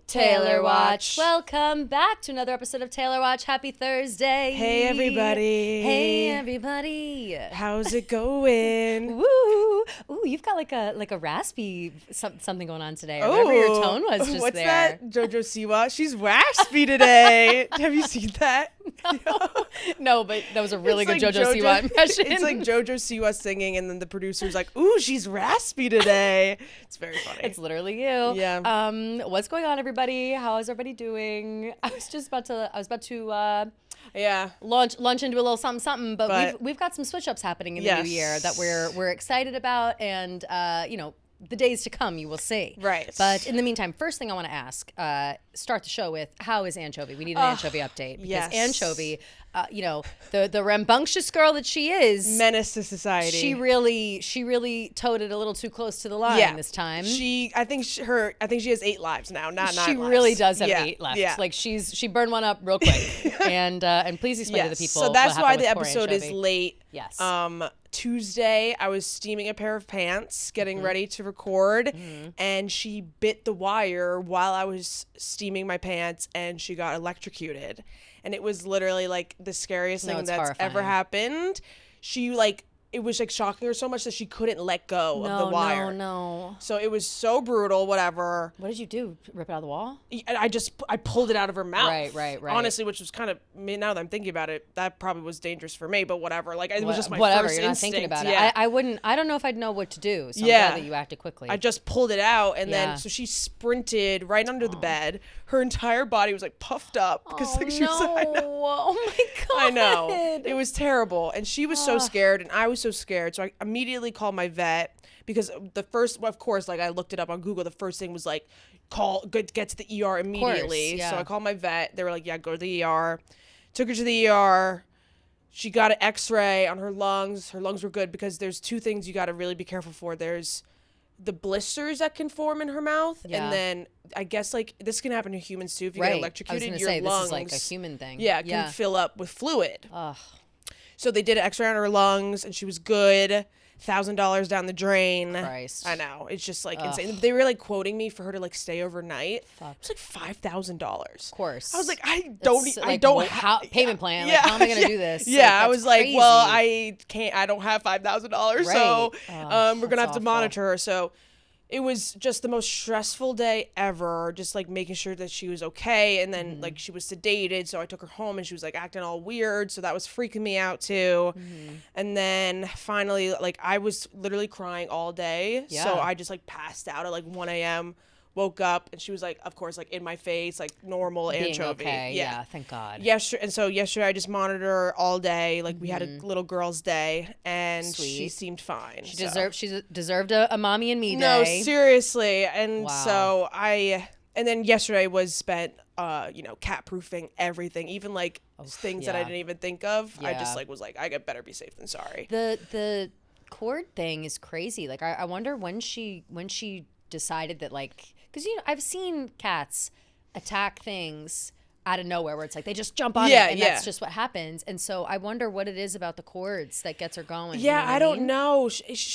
Taylor Watch. Welcome back to another episode of Taylor Watch. Happy Thursday. Hey everybody. Hey everybody. How's it going? Woo. Ooh, you've got like a raspy something going on today. Or whatever your tone was just what's there. What's that? JoJo Siwa? She's raspy today. Have you seen that? No, but that was a really good like JoJo Siwa impression. It's like JoJo Siwa singing, and then the producer's like, "Ooh, she's raspy today." It's very funny. It's literally you. Yeah. What's going on, everybody? How is everybody doing? I was about to launch into a little something, but we've got some switch ups happening in the new year that we're excited about, and the days to come you will see. Right. But in the meantime, first thing I want to ask, start the show with, how is Anchovy? We need an Anchovy update, because yes. Anchovy, the rambunctious girl that she is, menace to society. She really towed it a little too close to the line this time. I think she has 8 lives now, not 9 lives. She really does have 8 left. Yeah. Like she burned one up real quick. and please explain to the people. So that's what why the happened with episode poor is Anchovy. late. Yes. Tuesday, I was steaming a pair of pants, getting ready to record, and she bit the wire while I was steaming my pants, and she got electrocuted. And it was literally like the scariest thing that's ever happened. It was like shocking her so much that she couldn't let go of the wire. No. So it was so brutal, whatever. What did you do? Rip it out of the wall? I pulled it out of her mouth. Right. Honestly, which was kind of, now that I'm thinking about it, that probably was dangerous for me, but whatever. Like, it was just my first you're not instinct. thinking about it. I don't know if I'd know what to do, so I'm glad that you acted quickly. I just pulled it out, and then, so she sprinted right under the bed. Her entire body was like puffed up. Because she was like, oh my God. I know. It was terrible. And she was so scared, and I was so scared. So I immediately called my vet, because of course, like, I looked it up on Google. The first thing was like, get to the ER immediately. So I called my vet. They were like, yeah, go to the ER. Took her to the ER. She got an x-ray on her lungs. Her lungs were good, because there's 2 things you got to really be careful for. There's the blisters that can form in her mouth. And then I guess, like, this can happen to humans too. If you get electrocuted, your lungs, this is like a human thing. Yeah, can fill up with fluid. So they did an x-ray on her lungs, and she was good. $1,000 down the drain. Christ. I know. It's just like insane. They were like quoting me for her to like stay overnight. Fuck. It was like $5,000. Of course. I was like, I don't have payment plan. Like, how am I gonna do this? Yeah, I was like, crazy. well, I don't have $5,000, so we're gonna have to monitor her. So it was just the most stressful day ever, just like making sure that she was okay. And then like she was sedated, so I took her home, and she was like acting all weird, so that was freaking me out too. And then finally, like, I was literally crying all day, so I just like passed out at like 1 a.m. Woke up, and she was like, of course, like in my face, like normal Being Anchovy. Okay. Yeah, thank God. Yesterday I just monitored her all day. Like, we had a little girl's day, and she seemed fine. She deserved a mommy and me day. No, seriously. And so and then yesterday was spent, cat proofing everything, even like things that I didn't even think of. I just was like, I better be safe than sorry. The cord thing is crazy. Like, I wonder when she decided that, like, because I've seen cats attack things out of nowhere, where it's like they just jump on it, and that's just what happens. And so I wonder what it is about the cords that gets her going. Yeah, you know I don't know.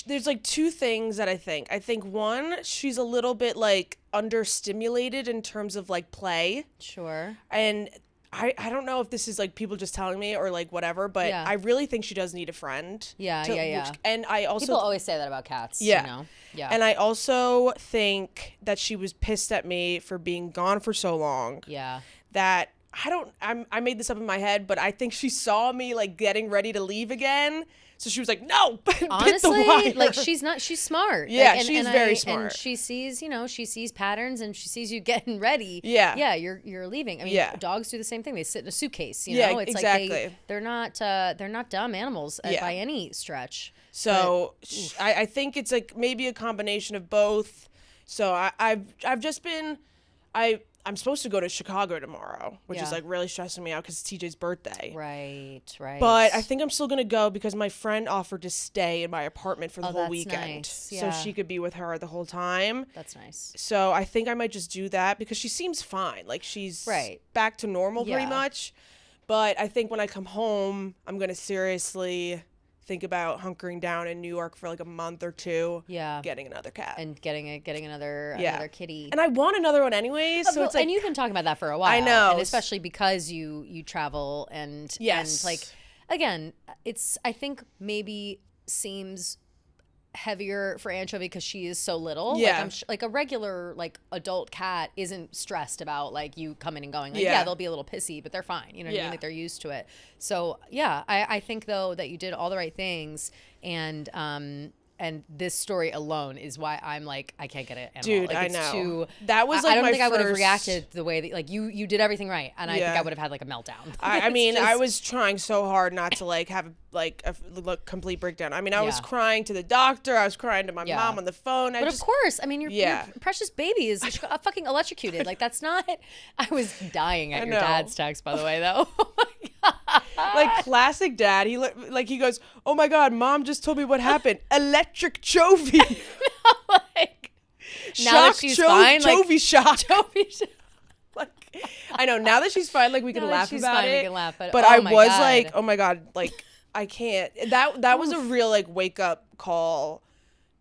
There's like 2 things that I think. One, she's a little bit like understimulated in terms of like play. Sure. And I don't know if this is like people just telling me or like whatever, but I really think she does need a friend. Yeah. And I also, people always say that about cats. Yeah. And I also think that she was pissed at me for being gone for so long. Yeah. That I made this up in my head, but I think she saw me like getting ready to leave again. So she was like, no, honestly, like, she's smart. Yeah, like, she's very smart. And she sees patterns, and she sees you getting ready. Yeah, you're leaving. I mean, dogs do the same thing. They sit in a suitcase. You know, it's exactly. Like they're not dumb animals by any stretch. So I think it's like maybe a combination of both. So I've just been I'm supposed to go to Chicago tomorrow, which is like really stressing me out because it's TJ's birthday. Right. But I think I'm still going to go because my friend offered to stay in my apartment for the whole weekend. Nice. Yeah. So she could be with her the whole time. That's nice. So I think I might just do that because she seems fine. Like, she's back to normal pretty much. But I think when I come home, I'm going to seriously think about hunkering down in New York for like a month or two. Yeah. Getting another cat. And getting another kitty. And I want another one anyways. So it's like, and you've been talking about that for a while. I know. And especially because you travel and like, again, it's, I think maybe seems heavier for Anchovy because she is so little. Yeah. Like, like a regular like adult cat isn't stressed about like you coming and going. Like, yeah, they'll be a little pissy, but they're fine. You know what I mean? Like they're used to it. So yeah, I think though that you did all the right things, and this story alone is why I'm like, I can't get it. Dude, like, I it's know. That was like I don't my think I would have first... reacted the way that like you did everything right, and I think I would have had like a meltdown. I mean, I was trying so hard not to like have like a complete breakdown. I mean, I was crying to the doctor. I was crying to my mom on the phone. But of course, I mean, your precious baby is fucking electrocuted. Like that's not. I was dying at your dad's text, by the way, though. Oh my God. Like classic dad. He goes, "Oh my God, mom just told me what happened. Electric Chovy." Like now that she's fine, Chovy shock. Chovy shock. Like, I know now that she's fine, like we can laugh about it. We can laugh, but I was like, oh my God, like I can't. That was a real like wake up call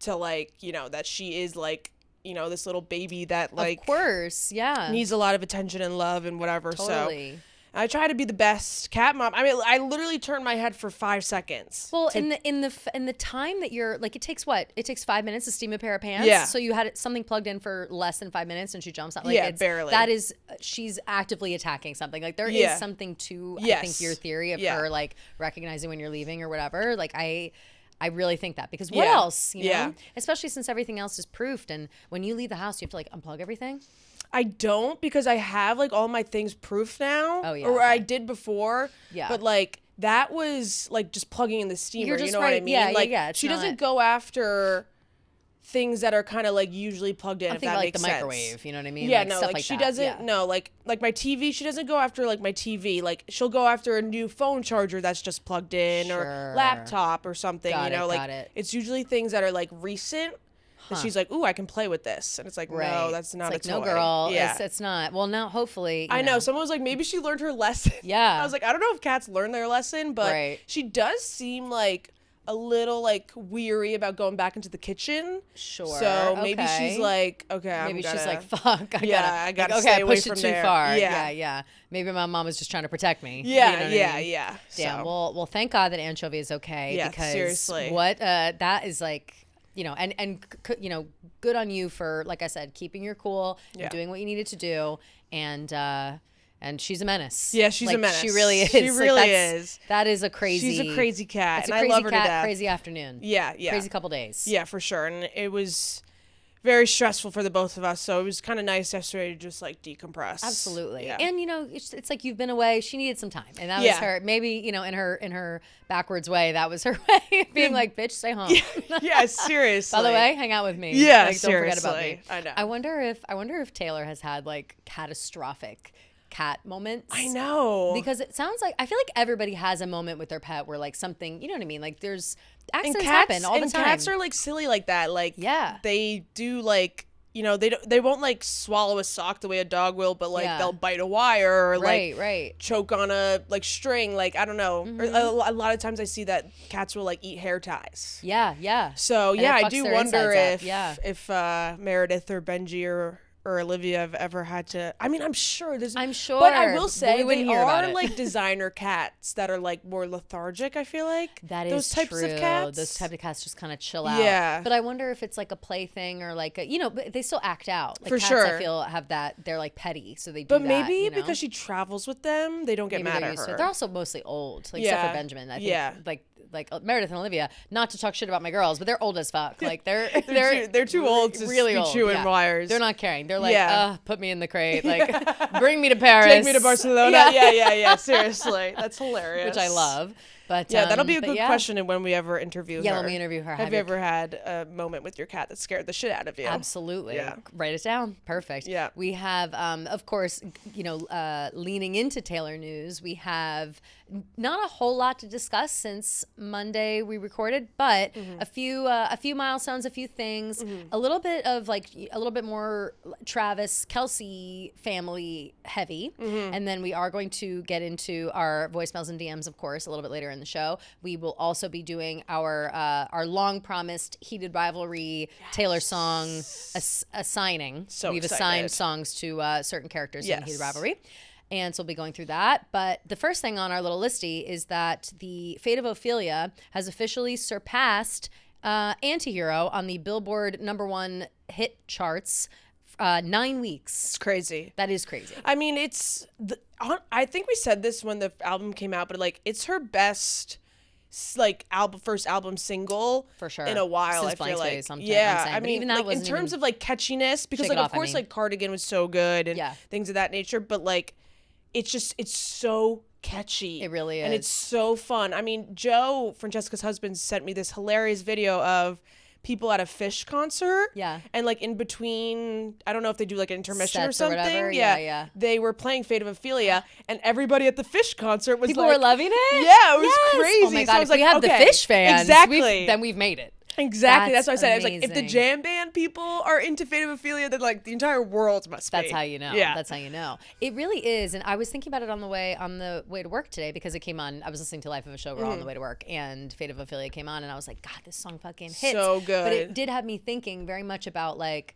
to like, you know, that she is like, you know, this little baby that like of course, needs a lot of attention and love and whatever. Totally. So I try to be the best cat mom. I mean, I literally turned my head for 5 seconds. Well, in the time that you're like, it takes 5 minutes to steam a pair of pants. Yeah. So you had something plugged in for less than 5 minutes, and she jumps out. Like, yeah, barely. That is, she's actively attacking something. Like there is something to I think your theory of her like recognizing when you're leaving or whatever. Like I really think that, because what else? You know, especially since everything else is proofed, and when you leave the house, you have to like unplug everything. I don't, because I have like all my things proofed now. Oh, yeah. Or I did before. Yeah. But like that was like just plugging in the steamer. You're just you know what I mean? Yeah, like she doesn't go after things that are kind of like usually plugged in. I'm if thinking that like makes the sense. microwave. You know what I mean? Yeah, like, no, stuff like like she that. doesn't. No, like my TV. She doesn't go after like my TV. Like she'll go after a new phone charger that's just plugged in, or laptop or something. Got you know, it, like got it. it's usually things that are like recent. And she's like, ooh, I can play with this. And it's like, no, that's not it's a like, toy. No, girl. Yeah. It's not. Well, now, hopefully. I know. Someone was like, maybe she learned her lesson. Yeah. I was like, I don't know if cats learn their lesson, but she does seem like a little like weary about going back into the kitchen. Sure. So maybe she's like, okay, maybe she's like, fuck. I gotta like, stay okay, away pushed from it there. too far. Yeah. Yeah. Maybe my mom was just trying to protect me. Yeah, you know what I mean? yeah. Damn. So. Well, thank God that Anchovy is okay. Yeah, because seriously. What that is like. You know, and you know, good on you for, like I said, keeping your cool and doing what you needed to do, and she's a menace. Yeah, she's like, a menace. She really is. She really is. That is a crazy. She's a crazy cat, It's and a crazy I love her cat, to death. Crazy afternoon. Yeah. Crazy couple days. Yeah, for sure, and it was very stressful for the both of us. So it was kind of nice yesterday to just like decompress. Absolutely. Yeah. And you know, it's like you've been away. She needed some time, and that was her. Maybe, you know, in her backwards way, that was her way of being like, "Bitch, stay home." Yeah, seriously. By the way, hang out with me. Yeah, like, seriously. Don't forget about me. I know. I wonder if Taylor has had like catastrophic cat moments. I know. Because it sounds like, I feel like everybody has a moment with their pet where like something, you know what I mean? Like there's accidents happen all the time. And cats are like silly like that. Like they do like, you know, they won't like swallow a sock the way a dog will, but like they'll bite a wire or like choke on a like string. Like, I don't know. Or a lot of times I see that cats will like eat hair ties. Yeah. So and I do wonder if Meredith or Benji or Olivia have ever had to. I mean, I'm sure. But I will say they are like designer cats that are like more lethargic. I feel like that is those types of cats. Those type of cats just kind of chill out. Yeah. But I wonder if it's like a plaything or like a, you know, but they still act out. Like for cats, sure. I feel have that. They're like petty, so they do. But that, maybe you know? because she travels with them, they don't get mad at her. They're also mostly old, like except for Benjamin. I think like Meredith and Olivia. Not to talk shit about my girls, but they're old as fuck. Like they're too old to really be old. chewing wires. They're not caring. They're like, put me in the crate. Like, bring me to Paris. Take me to Barcelona. Yeah. Seriously, that's hilarious. Which I love. But that'll be a good question. And when we ever interview her. Yeah, when we interview her. Have you ever had a moment with your cat that scared the shit out of you? Absolutely. Yeah. Write it down. Perfect. Yeah. We have, of course, you know, leaning into Taylor news, we have not a whole lot to discuss since Monday we recorded, but a few milestones, a few things, a little bit more Travis Kelce family heavy, and then we are going to get into our voicemails and DMs, of course, a little bit later in the show. We will also be doing our long promised Heated Rivalry Taylor song assigning. So we've excited. assigned songs to certain characters in Yes. Heated Rivalry. And so we'll be going through that. But the first thing on our little listy is that the Fate of Ophelia has officially surpassed Antihero on the Billboard #1 hit charts 9 weeks. It's crazy. That is crazy. I mean, I think we said this when the album came out, but like it's her best first album single For sure. in a while. Since I Blank feel like Space, I'm yeah. saying. I But mean, even that like, in wasn't terms even- of like catchiness, because Shake like It of Off, I course mean. like Cardigan was so good and Yeah. things of that nature, but like it's so catchy. It really and is. it's so fun. I mean, Joe, Francesca's husband, sent me this hilarious video of people at a Fish concert. Yeah. And like in between, I don't know if they do like an intermission or Sets or something. whatever. Yeah. Yeah. They were playing Fate of Ophelia, and everybody at the Fish concert was People like, were loving it? Yeah, it was Yes. crazy. Oh my So I God, was if we like, have the okay, Fish fans, exactly. then we've made it. Exactly. That's That's what I said. I was like, if the amazing. jam band people are into Fate of Ophelia, then like the entire world must be. That's how you know. Yeah. That's how you know. It really is. And I was thinking about it on the way to work today because it came on. I was listening to Life of a Showgirl on the way to work, and Fate of Ophelia came on, and I was like, God, this song fucking hits. So good. But it did have me thinking very much about like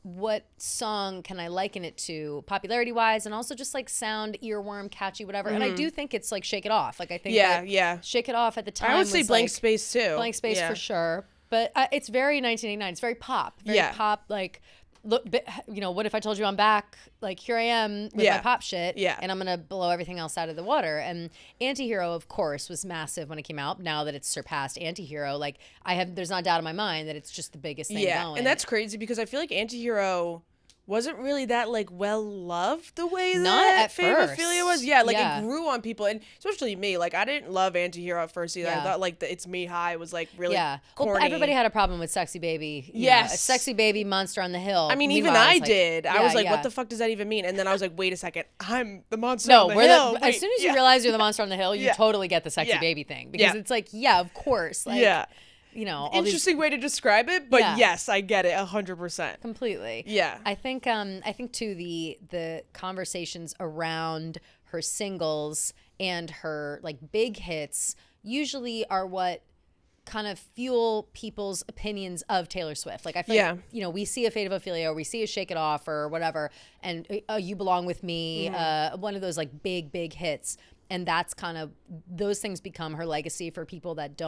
what song can I liken it to popularity wise, and also just like sound, earworm, catchy, whatever. And I do think it's like Shake It Off. Like I think that Shake It Off at the time I would say was, Blank like, Space too. Blank Space Yeah. for sure. But it's very 1989. It's very pop. Very Yeah. pop. Like, look, what if I told you I'm back? Like, here I am with my pop shit. Yeah. And I'm going to blow everything else out of the water. And Antihero, of course, was massive when it came out. Now that it's surpassed Antihero, like, there's not a doubt in my mind that it's just the biggest thing going. And that's crazy because I feel like Antihero wasn't really that like well loved the way Not that at Fate of first. Ophelia was. Yeah, like Yeah. it grew on people, and especially me. Like I didn't love Antihero at first either. I Yeah. thought like the It's Me High was like really Well, corny. everybody had a problem with Sexy Baby. You Yes. know, a Sexy Baby Monster on the Hill. I mean, even Meanwhile, I it's like- did. I was like, yeah. what the fuck does that even mean? And then I was like, wait a second, I'm the monster No, on the we're hill. as Wait, soon as you yeah. realize you're the monster on the hill, you Yeah. totally get the Sexy Yeah. Baby thing. Because Yeah. it's like, yeah, of course. Like, Yeah. you know, all these Interesting way to describe it, but Yeah. yes, I get it 100%. completely. Yeah. I think too the conversations around her singles and her like big hits usually are what kind of fuel people's opinions of Taylor Swift. Like I feel like, you know, we see a Fate of Ophelia or we see a Shake It Off or whatever, and You Belong With Me, one of those like big hits, and that's kind of, those things become her legacy for people that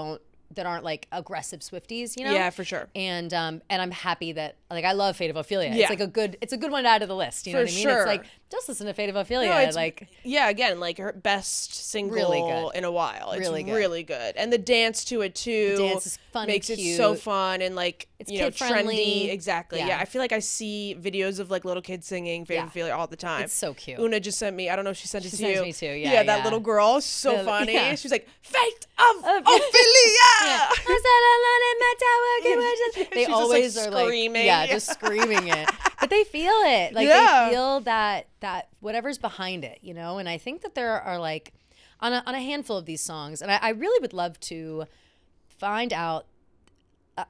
aren't like aggressive Swifties, you know? Yeah, for sure. And I'm happy that, like, I love Fate of Ophelia. Yeah. It's like it's a good one to add to the list. You know For what I mean? sure. It's like, just listen to Fate of Ophelia. No, it's like, yeah, again, like her best single Really good. in a while. It's Really really good. good. And the dance to it too. The dance is fun and makes it so cute. fun and like It's you know, kid-friendly. trendy. Exactly. Yeah. Yeah. I feel like I see videos of like little kids singing Fate Yeah. of Ophelia all the time. It's so cute. Una just sent me, I don't know if she sent it She to sends you. me too, Yeah, that yeah. little girl, so The- funny. yeah. She's like, Fate of Ophelia. They She's just, like, always are screaming. like, just screaming it. But they feel it. Like Yeah. they feel that whatever's behind it, you know? And I think that there are like, on a handful of these songs, and I really would love to find out.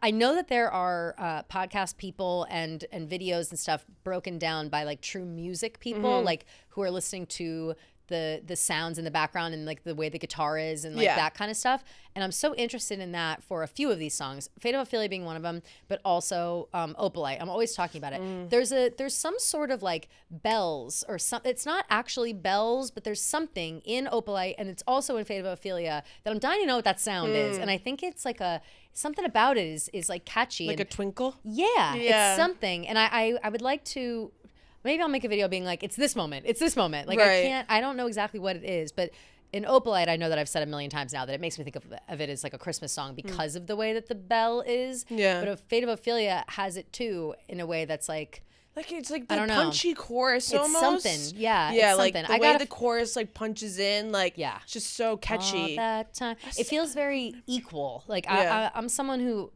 I know that there are podcast people and videos and stuff broken down by like true music people, like who are listening to the sounds in the background and like the way the guitar is and like that kind of stuff. And I'm so interested in that for a few of these songs, Fate of Ophelia being one of them, but also Opalite. I'm always talking about it. There's some sort of like bells or some, it's not actually bells, but there's something in Opalite, and it's also in Fate of Ophelia, that I'm dying to know what that sound is. And I think it's like something about it is like catchy. Like a and, twinkle? yeah, Yeah. it's something. And I would like to, maybe I'll make a video being like, it's this moment. Like Right. I don't know exactly what it is, but in Opalite, I know that I've said a million times now that it makes me think of it as like a Christmas song because of the way that the bell is. Yeah. But Fate of Ophelia has it too in a way that's like, Like it's like I the don't know. punchy chorus It's almost. something. Yeah, Yeah, it's like something. the I way gotta the chorus like punches in, like Yeah. it's just so catchy. all that time. It feels very equal. Like Yeah. I'm someone who,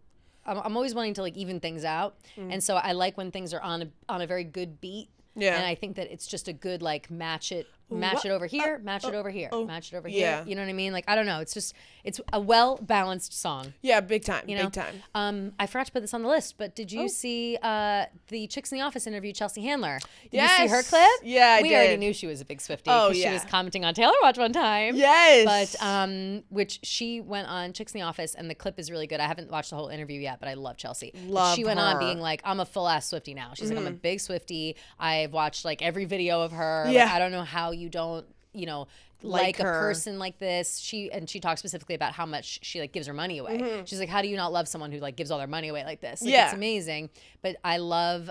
I'm always wanting to like even things out. And so I like when things are on a very good beat. Yeah. And I think that it's just a good like match it match it over here, match it over here, match it over here. Yeah. You know what I mean? Like, I don't know. It's just, it's a well-balanced song. Yeah, big time, You know? big time. I forgot to put this on the list, but did you see the Chicks in the Office interview Chelsea Handler? Did you see her clip? Yeah, I we did. already knew she was a big Swiftie. Oh, She yeah. was commenting on Taylor Watch one time. Yes. But which she went on Chicks in the Office, and the clip is really good. I haven't watched the whole interview yet, but I love Chelsea. Love she went on her. being like, I'm a full ass Swiftie now. She's like, I'm a big Swiftie. I've watched like every video of her. Yeah. Like, I don't know how you don't, you know, like a her. person like this. She talks specifically about how much she like gives her money away. She's like, how do you not love someone who like gives all their money away like this? Like, Yeah. it's amazing. But I love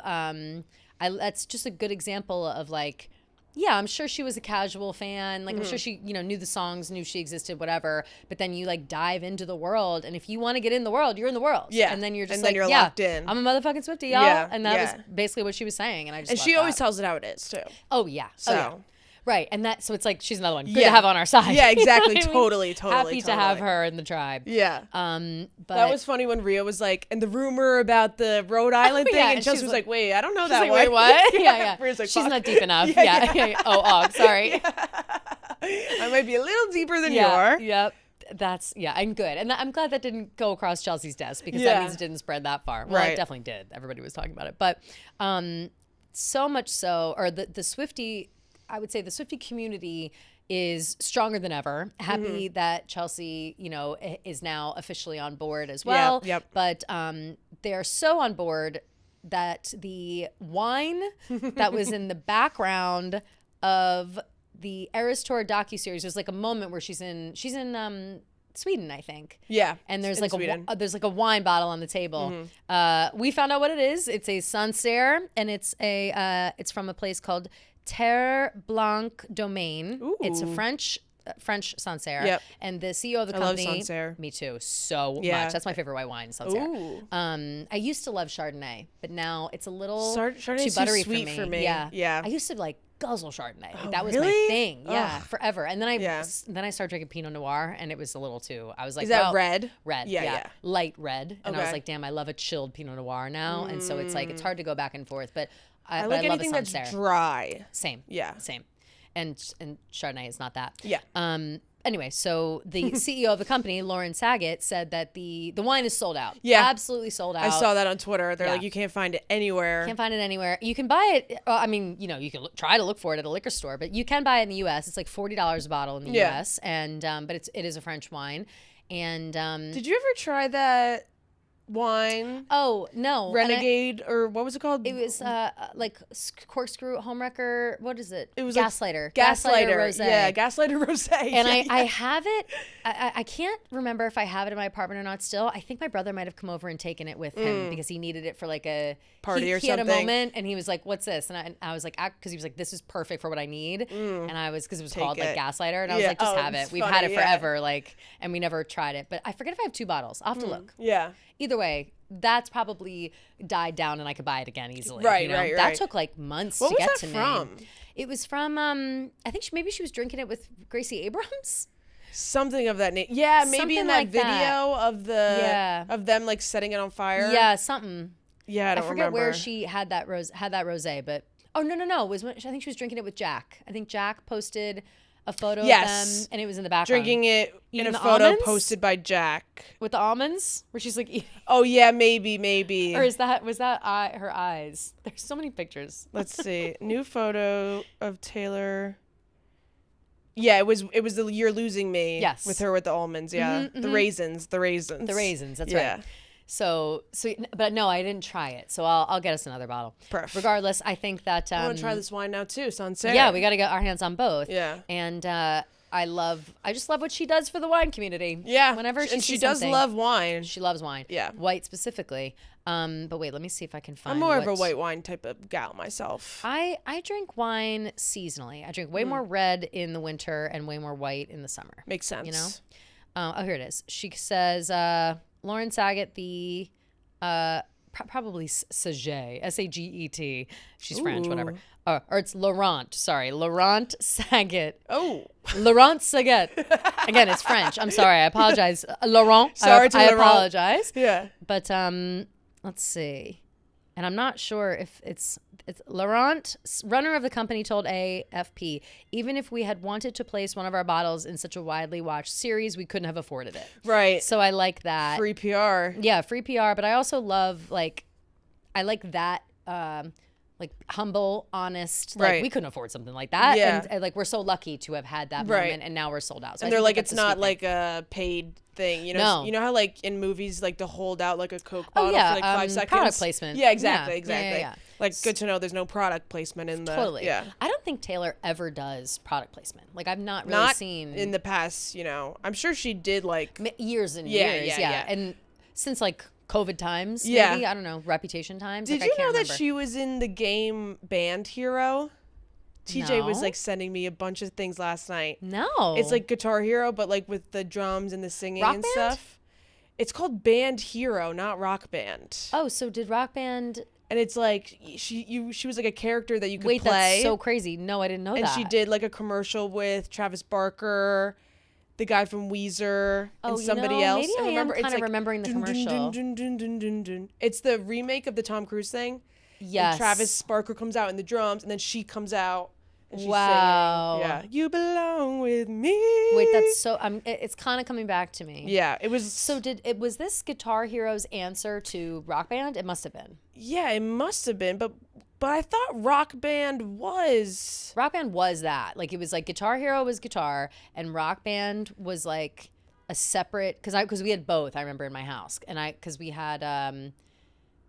that's just a good example of like, yeah, I'm sure she was a casual fan. Like, I'm sure she, you know, knew the songs, knew she existed, whatever. But then you like dive into the world, and if you want to get in the world, you're in the world. Yeah. And then you're just And then like, you're yeah, locked in. I'm a motherfucking Swiftie, y'all. Yeah, And that yeah. was basically what she was saying. And I just And love she always that. tells it how it is too. Oh yeah. So. Oh, yeah. Right, and that so it's like she's another one good Yeah. to have on our side. Yeah, exactly. You know what I mean? Totally, totally, Happy to have totally. her in the tribe. Yeah. But That was funny when Rhea was like, and the rumor about the Rhode Island thing, yeah, and and Chelsea she's was like- like, wait, I don't know she's that like, one. wait, what? Yeah. Rhea's like, She's fuck. not deep enough. Yeah, Yeah. Oh, sorry. I might be a little deeper than Yeah. you are. Yep. That's and good. And I'm glad that didn't go across Chelsea's desk because Yeah. that means it didn't spread that far. Well, it Right. definitely did. Everybody was talking about it. But so much so, or the Swiftie, I would say the Swiftie community is stronger than ever. Happy that Chelsea, you know, is now officially on board as well. Yep. But they're so on board that the wine that was in the background of the Eras Tour docuseries, there's like a moment where she's in Sweden, I think. Yeah. And there's in like Sweden. there's like a wine bottle on the table. We found out what it is. It's a Sancerre, and it's from a place called Terre Blanc Domaine. It's a Ooh. French Sancerre. Yep. And the CEO of the I love company. Sancerre. Me too. So Yeah. much. That's my favorite white wine, Sancerre. Ooh. I used to love Chardonnay, but now it's a little Chardonnay's too too buttery sweet for me. Yeah. Yeah. I used to like guzzle Chardonnay. Like, Oh, that was really? my thing. Yeah, Ugh. forever. And then Yeah. I started drinking Pinot Noir, and it was a little too. I was like, Is that well, red? Red. Yeah, Yeah. yeah. Light red. And I was Okay. like, damn, I love a chilled Pinot Noir now. And so it's like it's hard to go back and forth. But I but like I love anything a that's Sancerre. dry. Same. Yeah. Same. And Chardonnay is not that. Yeah. Anyway, so the CEO of the company, Lauren Saget, said that the wine is sold out. Yeah. Absolutely sold out. I saw that on Twitter. They're Yeah. like, you can't find it anywhere. Can't find it anywhere. You can buy it. I mean, you know, you can try to look for it at a liquor store, but you can buy it in the U.S. It's like $40 a bottle in the Yeah. U.S. And but it is a French wine. And Did you ever try that wine? oh no, and Renegade, or what was it called? it was like corkscrew homewrecker. What is it? It was like gaslighter. Gaslighter. rosé. Yeah, Gaslighter Rosé. And yeah, I have it. I can't remember if I have it in my apartment or not still. I think my brother might have come over and taken it with him because he needed it for like a Party he, or he had a something. moment and he was like, what's this? And I was like, because he was like, this is perfect for what I need. And I was, because it was called like it. Gaslighter. And I was Yeah. like, just Oh, have it. it's We've had funny, it yeah. forever. Like, and we never tried it. But I forget if I have 2 bottles. I'll have to look. Yeah. Either way, that's probably died down and I could buy it again easily. Right, you know? right, That right. took like months What to was get that to me. from? It was from, I think maybe she was drinking it with Gracie Abrams. Something of that name. Yeah, maybe in Something that like that. video of the Yeah. of them like setting it on fire. Yeah, something. Yeah, I don't forget remember. where she had that rosé, but no, it was when I think she was drinking it with Jack. I think Jack posted a photo Yes. of them, and it was in the background. Drinking it in Eating a the photo almonds? posted by Jack. with the almonds, where she's like, eating, Oh yeah, maybe. or was that her eyes? There's so many pictures. Let's see. New photo of Taylor. Yeah, it was the You're Losing Me. Yes. With her with the almonds, yeah. The raisins. The raisins, that's Yeah. right. So, but no, I didn't try it. So I'll get us another bottle. Perf. Regardless, I think that I want to try this wine now too, Sancerre. yeah, we got to get our hands on both. Yeah. And I just love what she does for the wine community. Yeah. Whenever she and she sees does something. love wine. She loves wine. Yeah. White specifically. But wait, let me see if I can find I'm more of a what- white wine type of gal myself. I drink wine seasonally. I drink way more red in the winter and way more white in the summer. Makes sense. You know? Oh, here it is. She says, Lauren Saget, the probably Saget, S-A-G-E-T. She's French, whatever. Or it's Laurent. Sorry, Laurent Saget. Oh. Laurent Saget. Again, it's French. I'm sorry. I apologize. Laurent. Sorry to I Laurent. apologize. Yeah. But let's see. and I'm not sure if it's Laurent, runner of the company, told AFP, even if we had wanted to place one of our bottles in such a widely watched series, we couldn't have afforded it. Right. So I like that. Free PR. Yeah, free PR. But I also love, like, I like that, like, humble, honest. Like, Right. we couldn't afford something like that. Yeah. And like, we're so lucky to have had that Right. moment, and now we're sold out. So And I they're think like, that it's that's a not sweet like thing. a paid thing, you know? No. You know how like in movies, like to hold out like a Coke bottle yeah, for like 5 seconds? product placement. Yeah, exactly, Yeah, exactly. yeah. Like, good to know there's no product placement in the... Totally. Yeah. I don't think Taylor ever does product placement. Like, I've not really Not seen... in the past, you know. I'm sure she did like... years and Yeah, years, yeah. And since, like, COVID times, Yeah. maybe, I don't know, reputation times. Did like, you I can't know that remember. she was in the game Band Hero? TJ was No. like sending me a bunch of things last night. No. It's like Guitar Hero, but like with the drums and the singing Rock and Band? stuff. It's called Band Hero, not Rock Band. Oh, so did Rock Band... And it's like she was like a character that you could Wait, play. that's so crazy. No, I didn't know and that. she did like a commercial with Travis Barker, the guy from Weezer, and somebody else. Maybe and I am it's kind of remembering the commercial. dun, dun, dun, dun, dun. It's the remake of the Tom Cruise thing. Yes. And Travis Barker comes out in the drums, and then she comes out and she's Wow. singing. Yeah, you belong with me. Wait, that's so... it's kind of coming back to me. Yeah, it was. So was this Guitar Hero's answer to Rock Band? It must have been. Yeah, it must have been, but I thought Rock Band was. Rock Band was that. Like, it was like Guitar Hero was guitar, and Rock Band was like a separate... Because we had both, I remember, in my house. And because we had...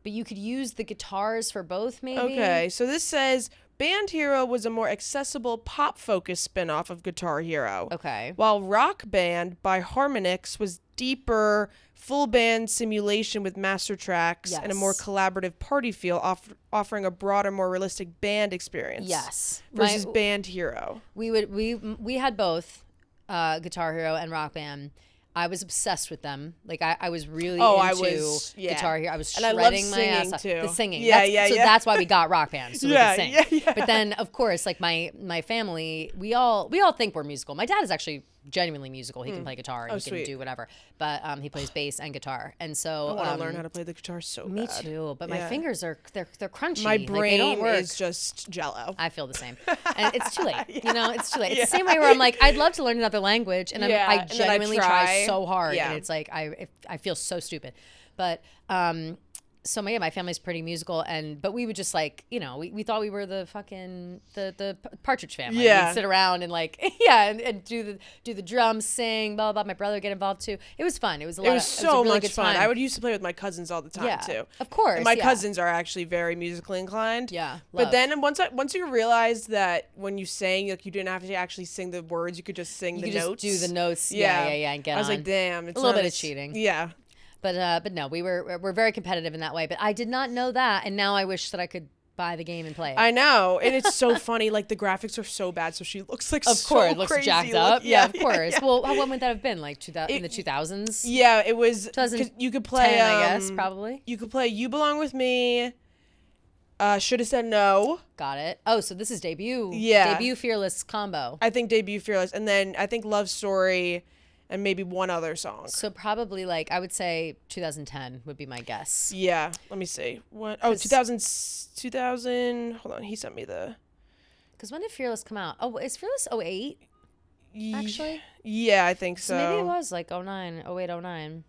but you could use the guitars for both, maybe? Okay, so this says Band Hero was a more accessible pop-focused spin-off of Guitar Hero. Okay. While Rock Band by Harmonix was deeper, full band simulation with master tracks and a more Yes. collaborative party feel, offering a broader, more realistic band experience. Yes. Versus Band Hero. We had both Guitar Hero and Rock Band. I was obsessed with them. Like, I was really into Guitar Hero. I was And I shredding love my ass singing, off. too. The singing. Yeah, So that's why we got Rock Band, so we Yeah, could sing. yeah. But then, of course, like my family, we all think we're musical. My dad is actually genuinely musical. He can play guitar and he sweet. can do whatever. But he plays bass and guitar. And so I want to learn how to play the guitar so me bad. too. But my Yeah. fingers are they're crunchy. My Like, they brain don't work. is just jello. I feel the same. And it's too late. You know, it's too late. It's the same way where I'm like, I'd love to learn another language. And Yeah, I and then I genuinely try try. so hard. Yeah. And it's like, I feel so stupid. But, so my family's pretty musical, but we would just like, you know, we thought we were the fucking the Partridge Family. Yeah. We'd sit around and like and do the drums, sing, blah blah blah. My brother would get involved too. It was fun. It was a lot. It was so a really much good fun. time. I would used to play with my cousins all the time Yeah, too. of course, And my yeah. cousins are actually very musically inclined. Yeah, But love. then once you realized that when you sang, like you didn't have to actually sing the words, you could just sing the could notes. just do the notes. Yeah, and get I was on. like, damn, it's A little not bit of as- cheating. Yeah. But no, we're very competitive in that way. But I did not know that, and now I wish that I could buy the game and play it. I know, and it's so funny. Like the graphics are so bad, so she looks like Of so course, it looks crazy. jacked Like, up. Yeah, of course. yeah. Well, when would that have been? Like in the 2000s? Yeah, it was. 2010, You could play. I guess, probably. You could play "You Belong with Me." Should have said no. Got it. Oh, so this is debut. Yeah. Debut Fearless combo. I think debut Fearless, and then I think Love Story, and maybe one other song. So probably like I would say 2010 would be my guess. Yeah, let me see. What? Oh, 2000. Hold on, he sent me the. Because when did Fearless come out? Oh, is Fearless 08 actually? Yeah, I think so. So maybe it was like 09, 08, 09.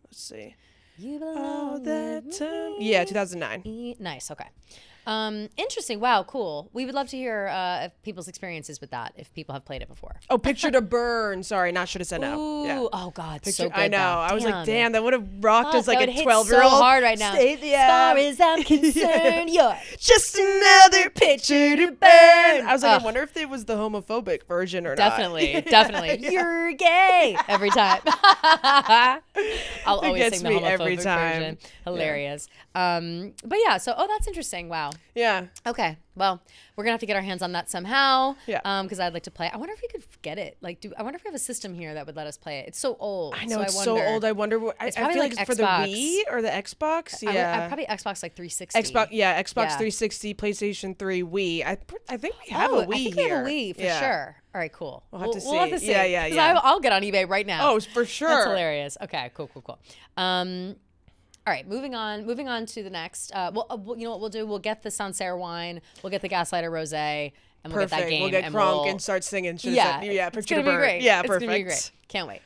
Let's see. You All belong that with time. me. Yeah, 2009. Nice. Okay. Interesting. Wow. Cool. We would love to hear people's experiences with that if people have played it before. Oh, Picture to Burn. Sorry, not should have said no. Ooh. Yeah. Oh God. Picture, So good. I know. though. I was like, damn, that would have rocked as like that a would hit 12-year-old. so hard right now. Yeah. As far as I'm concerned, you're just another picture to burn. I was like, I wonder if it was the homophobic version or definitely, not. definitely. Yeah. You're gay every time. I'll always gets sing the me homophobic every time. version. Hilarious. But yeah. So that's interesting. Wow. Yeah. Okay. Well, we're gonna have to get our hands on that somehow. Yeah. Because I'd like to play. I wonder if we could get it. Like, I wonder if we have a system here that would let us play it. It's so old. I know, so it's I so wonder. old. I wonder what. I probably feel like like it's for the Xbox. Wii or the Xbox. Yeah. I probably Xbox like 360. Xbox, yeah, Xbox Yeah. 360, PlayStation 3, Wii. I think we have a Wii I think here. we have a Wii for Yeah. sure. All right, cool. We'll have to We'll have see. to see. Yeah, yeah, 'Cause yeah. I'll get on eBay right now. Oh, for sure. That's hilarious. Okay, cool. All right, moving on to the next. You know what we'll do? We'll get the Sancerre wine, we'll get the Gaslighter Rosé, and we'll get that game. We'll get and crunk and start singing. Yeah, it's gonna be great. Yeah, it's perfect. Gonna be great. Can't wait.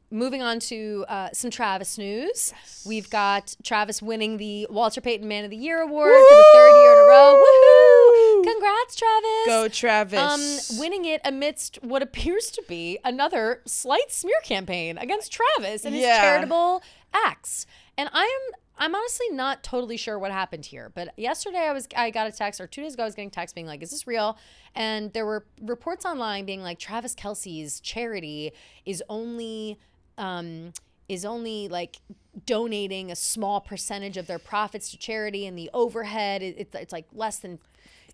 Moving on to some Travis news. Yes. We've got Travis winning the Walter Payton Man of the Year award for the 3rd year in a row. Woohoo! Congrats, Travis. Go Travis. Winning it amidst what appears to be another slight smear campaign against Travis and his charitable acts. And I'm honestly not totally sure what happened here, but yesterday I got a text, or 2 days ago I was getting text being like, is this real? And there were reports online being like Travis Kelce's charity is only like donating a small percentage of their profits to charity, and the overhead it's like less than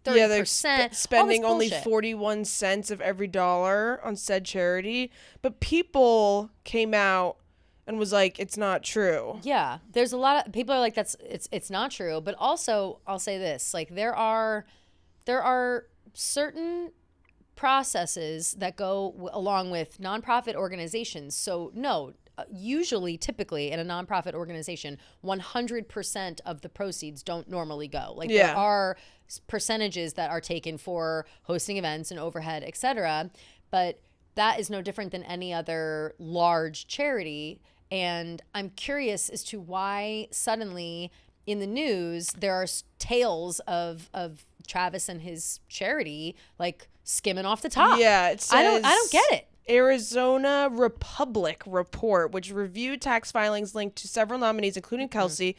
30%. Yeah, they're spending only 41 cents of every dollar on said charity, but people came out and was like, it's not true. Yeah, there's a lot of people are like, it's not true. But also, I'll say this: like there are certain processes that go along with nonprofit organizations. So no, usually, typically in a nonprofit organization, 100% of the proceeds don't normally go. Like there are percentages that are taken for hosting events and overhead, etc. But that is no different than any other large charity. And I'm curious as to why suddenly in the news there are tales of Travis and his charity like skimming off the top. Yeah, it says, I don't get it. Arizona Republic report, which reviewed tax filings linked to several nominees, including Kelce.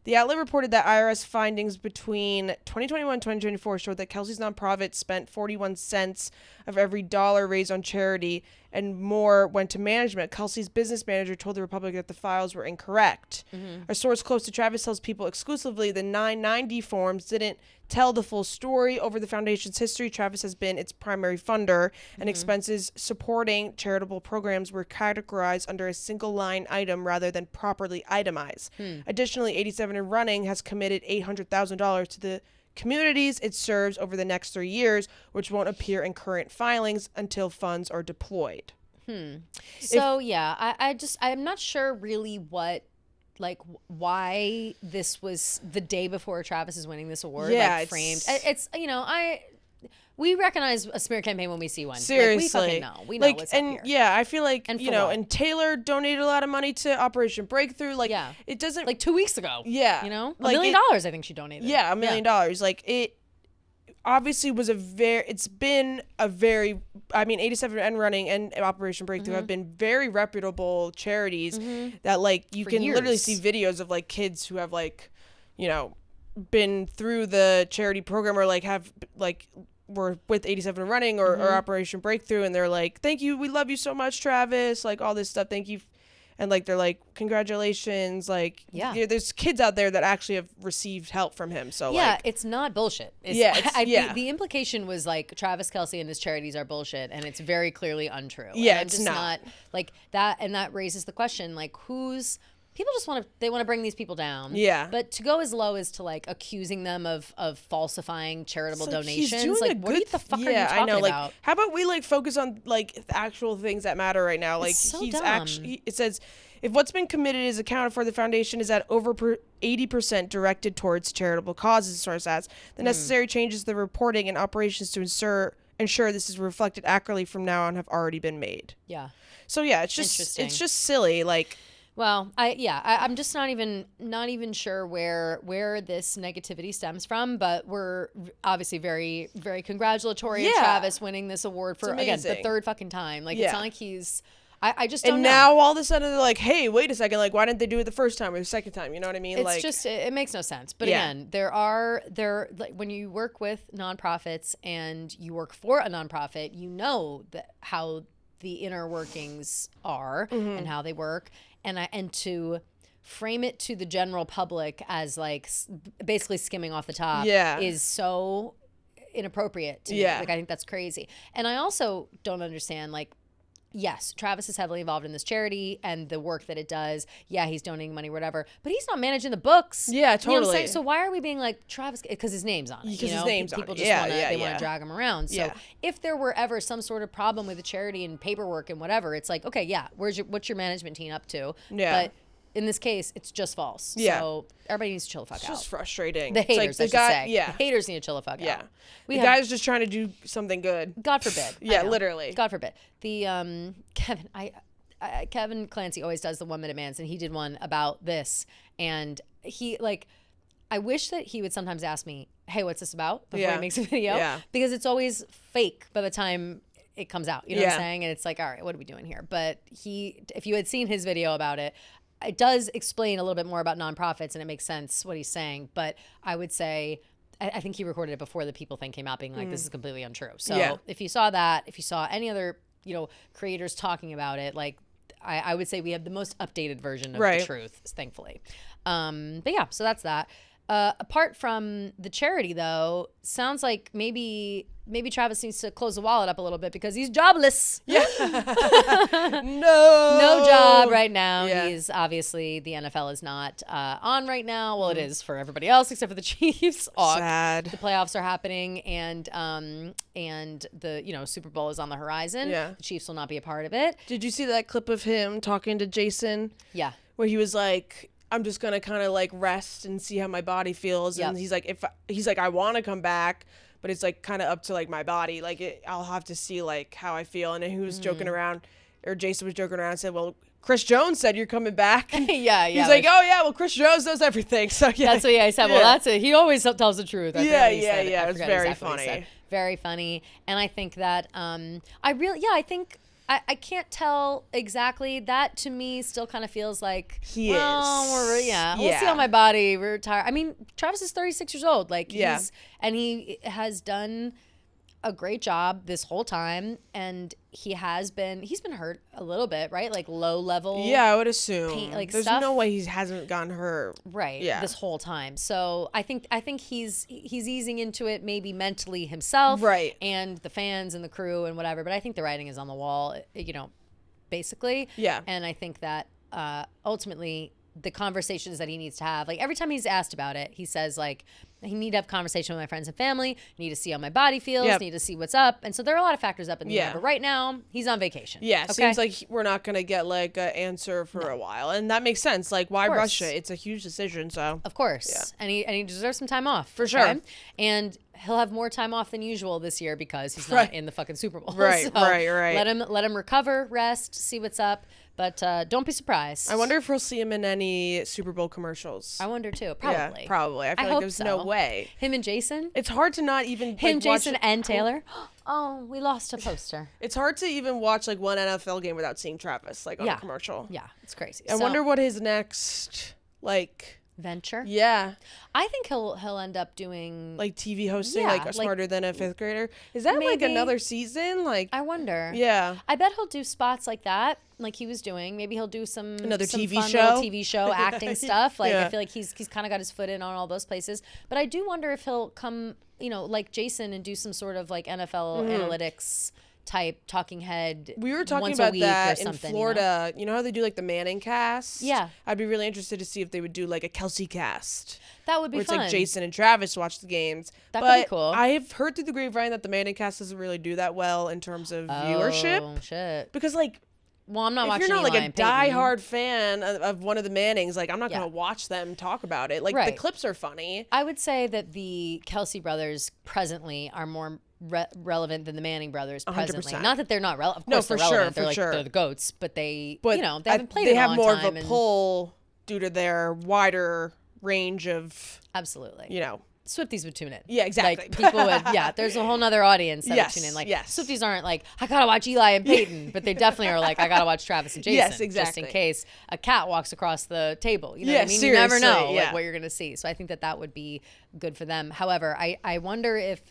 The outlet reported that IRS findings between 2021 and 2024 showed that Kelce's nonprofit spent 41 cents of every dollar raised on charity, and more went to management. Kelce's business manager told the Republic that the files were incorrect. A source close to Travis tells People exclusively the 990 forms didn't tell the full story. Over the foundation's history, Travis has been its primary funder, and expenses supporting charitable programs were categorized under a single line item rather than properly itemized. Additionally, 87 and Running has committed $800,000 to the communities it serves over the next 3 years, which won't appear in current filings until funds are deployed. So I'm not sure really why this was the day before Travis is winning this award. Yeah, like, framed. It's we recognize a smear campaign when we see one. Seriously, we fucking know. We know what's up here. Yeah, I feel like and and Taylor donated a lot of money to Operation Breakthrough. Like, it doesn't like 2 weeks ago. Yeah, $1 million. I think she donated. Yeah, $1 million. Like it obviously was it's been a very, 87 and Running and Operation Breakthrough have been very reputable charities that like you can literally see videos of like kids who have like, been through the charity program or like have like were with 87 and Running or Operation Breakthrough, and they're like, thank you, we love you so much, Travis, like all this stuff, thank you. And like they're like, congratulations, like there's kids out there that actually have received help from him. So it's not bullshit. The implication was like Travis Kelce and his charities are bullshit, and it's very clearly untrue. Yeah, and it's not like that, and that raises the question like people just want to bring these people down. Yeah. But to go as low as to like accusing them of falsifying charitable donations, he's doing like what the fuck are you talking about? Like, how about we like focus on like the actual things that matter right now? Like it's so he's dumb. actually, it says, if what's been committed is accounted for, the foundation is at over 80% directed towards charitable causes, source adds. The necessary changes to the reporting and operations to ensure this is reflected accurately from now on have already been made. Yeah. So yeah, it's just silly. Like, well, I'm just not even sure where this negativity stems from, but we're obviously very, very congratulatory of Travis winning this award for, again, the third fucking time. Like, it's not like he's, I just don't know. And now all of a sudden they're like, hey, wait a second, like, why didn't they do it the first time or the second time? You know what I mean? It's like, just, it makes no sense. But again, like when you work with nonprofits and you work for a nonprofit, you know how the inner workings are and how they work. And to frame it to the general public as like basically skimming off the top is so inappropriate to me. Like, I think that's crazy. And I also don't understand, like, yes, Travis is heavily involved in this charity and the work that it does. Yeah, he's donating money, whatever, but he's not managing the books. Yeah, totally. You know what I'm saying? So why are we being like Travis? Because his name's on it. Because his name's people on it. Just want to drag him around. So if there were ever some sort of problem with the charity and paperwork and whatever, it's like, okay, what's your management team up to? Yeah. But in this case, it's just false. Yeah. So everybody needs to chill the fuck It's out. just frustrating. The It's like haters, I should say. Yeah. The haters need to chill the fuck Yeah. out. The guy's just trying to do something good. God forbid. Yeah, I know. literally. God forbid. The Kevin Clancy always does the 1 minute mans, and he did one about this. And he I wish that he would sometimes ask me, "Hey, what's this about?" before he makes a video. Yeah. Because it's always fake by the time it comes out. You know what I'm Yeah. saying? And it's like, all right, what are we doing here? But if you had seen his video about it, it does explain a little bit more about nonprofits, and it makes sense what he's saying. But I would say, I think he recorded it before the People thing came out, being like, this is completely untrue. So if you saw that, if you saw any other, creators talking about it, I would say we have the most updated version of the truth, thankfully. But yeah, so that's that. Apart from the charity, though, sounds like maybe Travis needs to close the wallet up a little bit because he's jobless. Yeah. No job right now. Yeah. He's obviously, the NFL is not on right now. Well, it is for everybody else except for the Chiefs. Sad. The playoffs are happening, and the Super Bowl is on the horizon. Yeah. The Chiefs will not be a part of it. Did you see that clip of him talking to Jason? Yeah. Where he was like, I'm just gonna kind of rest and see how my body feels. And he's like, I want to come back, but it's kind of up to my body. I'll have to see how I feel. And then he was joking around, or Jason was joking around and said, well, Chris Jones said you're coming back. Yeah. He's like, oh yeah, well, Chris Jones knows everything. So yeah. That's what I said. Well, that's it. He always tells the truth. Yeah. It's very funny. Very funny. And I think that I can't tell exactly. That to me still kind of feels like we'll see how my body retire. I mean, Travis is 36 years old. He has done a great job this whole time, and he's been hurt a little bit, right? Low level. Yeah, I would assume. Pain, there's stuff. no way he hasn't gotten hurt. Right. Yeah. This whole time. So I think he's easing into it, maybe mentally himself. Right. And the fans and the crew and whatever. But I think the writing is on the wall, basically. Yeah. And I think that ultimately the conversations that he needs to have, every time he's asked about it, he says I need to have conversation with my friends and family, need to see how my body feels, need to see what's up. And so there are a lot of factors up in the air. But right now, he's on vacation. Yeah, seems like we're not going to get an answer for a while. And that makes sense. Why rush it? It's a huge decision, so. Of course. Yeah. And he deserves some time off. For sure. And he'll have more time off than usual this year because he's not in the fucking Super Bowl. Right, so right. Let him recover, rest, see what's up. But don't be surprised. I wonder if we'll see him in any Super Bowl commercials. I wonder too. Probably. Yeah, probably. I feel like there's no way. Him and Jason? It's hard to not even Jason and Taylor? Oh, we lost a poster. It's hard to even watch one NFL game without seeing Travis on a commercial. Yeah, it's crazy. I wonder what his next venture. Yeah, I think he'll end up doing TV hosting, Smarter Than a Fifth Grader. Is that maybe another season? I wonder. Yeah, I bet he'll do spots like that, like he was doing. Maybe he'll do another TV fun show, TV show acting stuff. I feel like he's kind of got his foot in on all those places. But I do wonder if he'll come, like Jason, and do some sort of NFL analytics type talking head. We were talking once about a week that or in Florida. You know how they do the Manning cast? Yeah. I'd be really interested to see if they would do a Kelce cast. That would be where fun. It's Jason and Travis watch the games. That could be cool. I've heard through the grapevine that the Manning cast doesn't really do that well in terms of viewership. Oh shit. Because well, I'm not watching. If you're not Eli a and Peyton. diehard fan of one of the Mannings, I'm not gonna watch them talk about it. The clips are funny. I would say that the Kelce brothers presently are more relevant than the Manning brothers presently. 100%. Not that they're not relevant. Of No, course for they're relevant. sure, They're the goats, but they haven't played They in a have long more time. of a pull due to their wider range of absolutely. Swifties would tune in. Yeah, exactly. People would, there's a whole nother audience that would tune in. Swifties aren't I gotta watch Eli and Peyton, but they definitely are I gotta watch Travis and Jason. Yes, exactly. Just in case a cat walks across the table. You know what I mean? Seriously, you never know what you're gonna see. So I think that would be good for them. However, I wonder if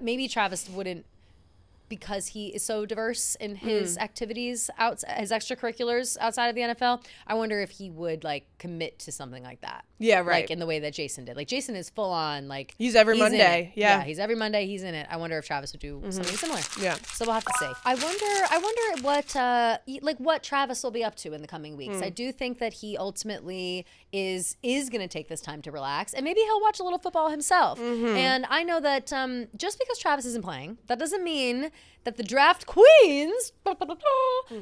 maybe Travis wouldn't, because he is so diverse in his activities, his extracurriculars outside of the NFL, I wonder if he would commit to something like that. Yeah, right. In the way that Jason did. Jason is full on he's every Monday. Yeah, he's every Monday. He's in it. I wonder if Travis would do something similar. Yeah. So we'll have to see. I wonder what Travis will be up to in the coming weeks. I do think that he ultimately is going to take this time to relax, and maybe he'll watch a little football himself. And I know that just because Travis isn't playing, that doesn't mean that the draft queens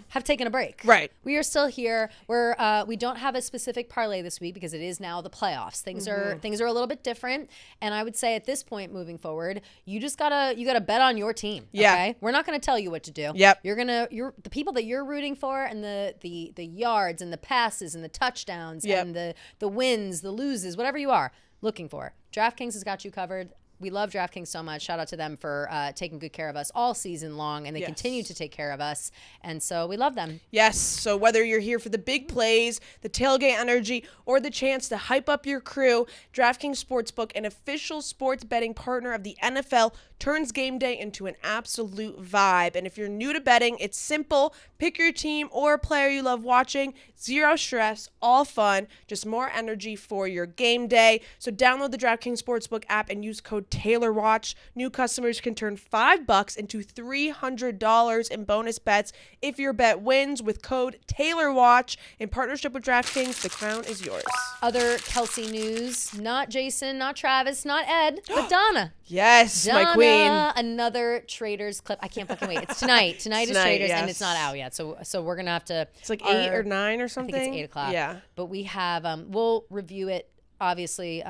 have taken a break. Right. We are still here. We don't have a specific parlay this week because it is now the playoffs. Things are a little bit different. And I would say at this point moving forward, you gotta bet on your team. Yeah. Okay? We're not gonna tell you what to do. Yep. You're the people that you're rooting for, and the yards and the passes and the touchdowns and the wins, the loses, whatever you are looking for. DraftKings has got you covered. We love DraftKings so much. Shout out to them for taking good care of us all season long, and they continue to take care of us. And so we love them. Yes. So whether you're here for the big plays, the tailgate energy, or the chance to hype up your crew, DraftKings Sportsbook, an official sports betting partner of the NFL, turns game day into an absolute vibe. And if you're new to betting, it's simple. Pick your team or a player you love watching. Zero stress, all fun, just more energy for your game day. So download the DraftKings Sportsbook app and use code TaylorWatch. New customers can turn $5 into $300 in bonus bets if your bet wins with code TaylorWatch. In partnership with DraftKings, the crown is yours. Other Kelce news, not Jason, not Travis, not Ed, but Donna. Yes, Donna, my queen. Another Traders clip. I can't fucking wait. It's tonight. Tonight is Traders, yes. and it's not out yet. So we're gonna have to. It's like 8 or 9 or something. I think it's 8 o'clock. Yeah. But we have. We'll review it obviously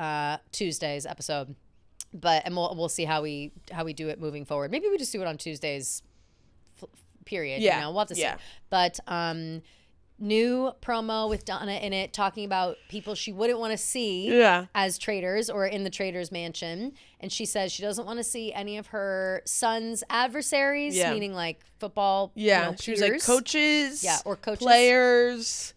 Tuesday's episode, and we'll see how we do it moving forward. Maybe we just do it on Tuesdays. Period. Yeah. You know, we'll have to see. Yeah. But new promo with Donna in it, talking about people she wouldn't want to see as traders or in the traders mansion. And she says she doesn't want to see any of her son's adversaries, meaning like football. Yeah, peers. she was like coaches. Yeah, or coaches. Players.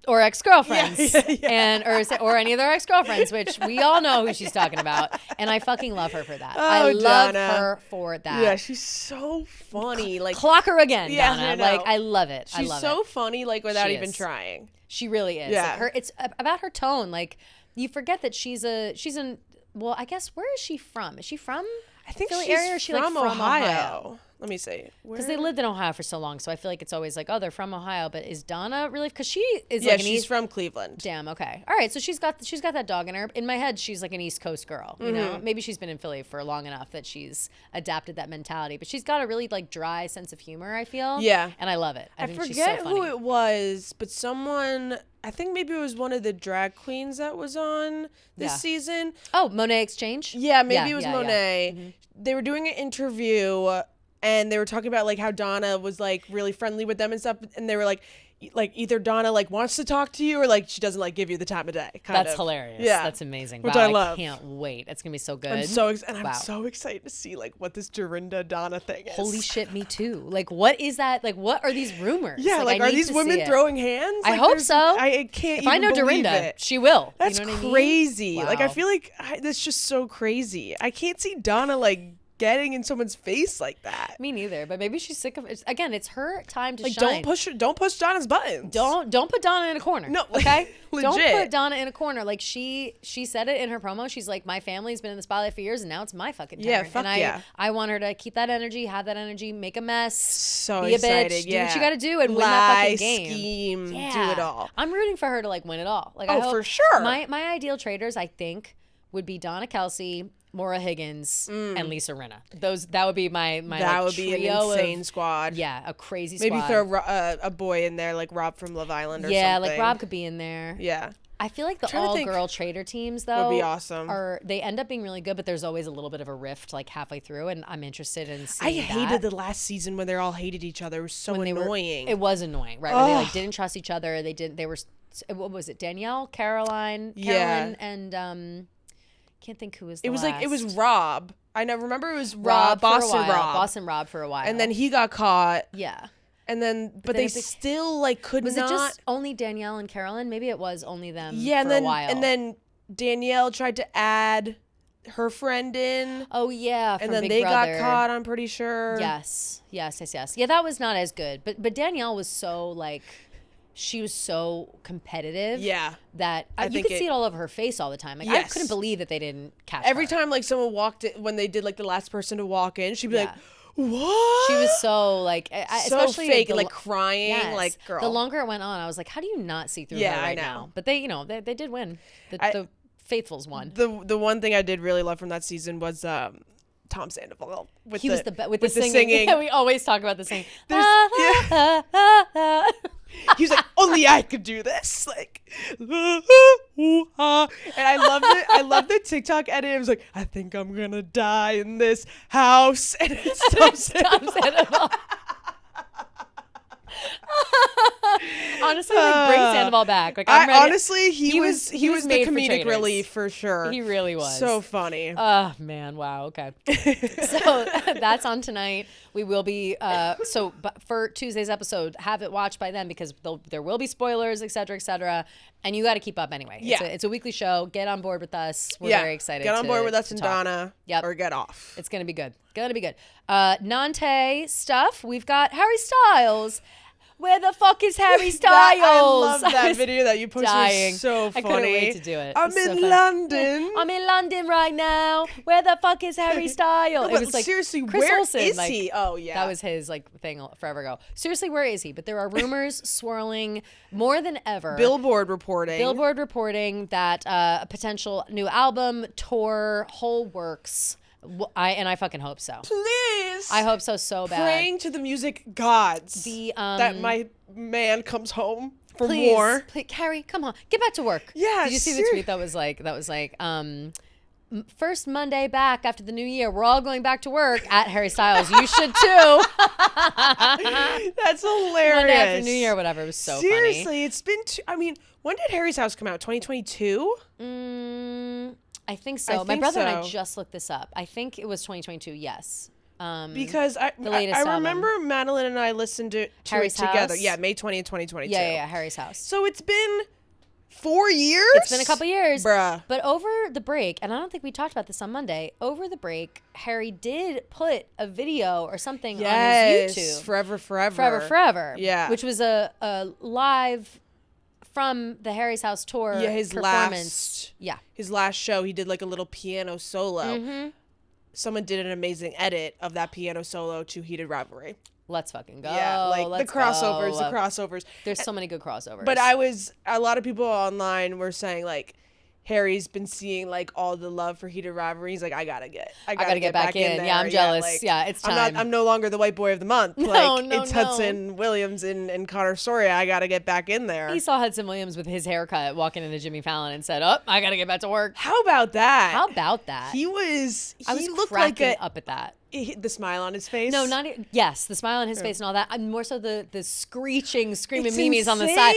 Or ex-girlfriends, Yeah. or any of their ex-girlfriends, which we all know who she's talking about, and I fucking love her for that. Oh, I love Donna. her for that. Yeah, she's so funny. Like Clock her again, Yeah, Donna. I know. Like I love it. she's so funny, like without She even is. trying. She really is. Yeah. Like it's about her tone. Like you forget that she's well, I guess where is she from? Is she from? I think Philly she's area, or is she, from, like, from Ohio. Let me see. Because they lived in Ohio for so long, so I feel like it's always like, oh, they're from Ohio. But is Donna really? Because she is Yeah, like an she's East. from Cleveland. Damn. Okay. All right. So she's got that dog in her. In my head, she's like an East Coast girl. You know, maybe she's been in Philly for long enough that she's adapted that mentality. But she's got a really like dry sense of humor. I feel. Yeah. And I love it. I think she's so forget funny. who it was, but someone. I think maybe it was one of the drag queens that was on this season. Oh, Monet Exchange. Yeah, maybe it was yeah. Monet. Mm-hmm. They were doing an interview and they were talking about like how Donna was like really friendly with them and stuff, and they were like either Donna like wants to talk to you or like she doesn't like give you the time of day. That's hilarious. Yeah, that's amazing. Which wow, I love. Can't wait. It's gonna be so good. I'm so excited to see like what this Dorinda Donna thing is. Holy shit, me too. Like, what is that? Like, what are these rumors? Yeah, like I are need these to women see it. throwing hands? I Like, hope so. I can't. If I know believe Dorinda, it. she will. That's you know what I mean? crazy. Like I Wow. feel like that's just so crazy. I can't see Donna like getting in someone's face like that. Me neither. But maybe she's sick of it. Again, it's her time to Like shine. don't push Donna's buttons. Don't put Donna in a corner. No, okay. legit. Don't put Donna in a corner. Like she said it in her promo. She's like, my family's been in the spotlight for years, and now it's my fucking turn. Yeah, fuck and yeah. I want her to keep that energy, have that energy, make a mess, So be a excited. bitch, do Yeah. what you got to do, and win that Lie, fucking game. scheme, Yeah. do it all. I'm rooting for her to like win it all. Like, I Oh, hope for sure. My ideal traders, I think, would be Donna Kelce, Maura Higgins, and Lisa Rinna. That would be my That like, would be an trio insane of, squad. Yeah, a crazy Maybe squad. throw a boy in there like Rob from Love Island or something. Yeah, like Rob could be in there. Yeah. I feel like the trying to think. all-girl trader teams, though, Would be awesome. They end up being really good, but there's always a little bit of a rift like halfway through, and I'm interested in I seeing hated that. the last season when they all hated each other. It was so When they were- annoying. It was annoying, right? Where they like didn't trust each other. They were what was it? Danielle, Carolyn, and can't think who was. It was Rob. I know. Remember, it was Rob, Boston Rob for a while, and then he got caught. yeah. And then, but then they if they- still like could Was not. it just only Danielle and Carolyn? Maybe it was only them. Yeah, for and then a while. and then Danielle tried to add her friend in, oh yeah, and from then Big they Brother. got caught. I'm pretty sure. Yes. Yeah, that was not as good. But Danielle was so like, she was so competitive. Yeah. That I you think could see it all over her face all the time. Like I Yes. couldn't believe that they didn't catch Every her. time like someone walked in, when they did like the last person to walk in, she'd be Yeah. like, "What?" She was so like, so especially fake, the and, like lo- crying, Yes. like girl. The longer it went on, I was like, how do you not see through Yeah, her I right know. now? But they, they did win. The faithfuls won. the one thing I did really love from that season was Tom Sandoval with He was with the singing. singing. Yeah, we always talk about the singing. He was like, only I could do this. Like, and I loved it. I love the TikTok edit. It was like, I think I'm gonna die in this house, and it's Tom Sandoval. Honestly, like, bring Sandoval back. Like, I'm ready. Honestly, he was the comedic relief for sure. He really was. So funny. Oh man, wow. Okay. So that's on tonight. We will be but for Tuesday's episode, have it watched by then because there will be spoilers, et cetera, and you got to keep up anyway. Yeah. It's a weekly show. Get on board with us. We're very excited. Get on board with us and talk. Donna. Yep. Or get off. It's gonna be good. Nante stuff. We've got Harry Styles. Where the fuck is Harry Styles? I love that video that you posted. Dying. So funny. I couldn't wait to do it. I'm in London. I'm in London right now. Where the fuck is Harry Styles? No, it was like seriously, Chris where Olsen, is like, he? Oh yeah, that was his like thing forever ago. Seriously, where is he? But there are rumors swirling more than ever. Billboard reporting that a potential new album, tour, whole works. I fucking hope so. Please. I hope so bad. Praying to the music gods that my man comes home for more. Please, Harry, come on, get back to work. Yeah. Did you see the tweet that was like first Monday back after the new year, we're all going back to work at Harry Styles. You should too. That's hilarious. Monday after New Year, whatever. It was so funny. Seriously, it's been. When did Harry's House come out? 2022. I think so. My brother and I just looked this up. I think it was 2022. Yes. Because I remember album. Madeline and I listened to Harry's it together. House? Yeah, May 20th, 2022. Yeah, Harry's House. So it's been 4 years? It's been a couple years. Bruh. But over the break, and I don't think we talked about this on Monday, over the break, Harry did put a video or something on his YouTube. Forever. Yeah. Which was a live from the Harry's House tour. Yeah, his performance. His last show, he did like a little piano solo. Mm-hmm. Someone did an amazing edit of that piano solo to Heated Rivalry. Let's fucking go. Yeah, like the crossovers. There's so many good crossovers. But a lot of people online were saying like, Harry's been seeing like all the love for Heated Rivalry. He's like, I gotta get back in there. Yeah, I'm jealous. Yeah, it's time. I'm no longer the white boy of the month. It's Hudson Williams and Connor Soria. I gotta get back in there. He saw Hudson Williams with his haircut walking into Jimmy Fallon and said, "Oh, I gotta get back to work." How about that? He looked cracking like up at that. The smile on his face. No, yes, the smile on his face and all that. I'm more so the screaming it's memes insane. on the side.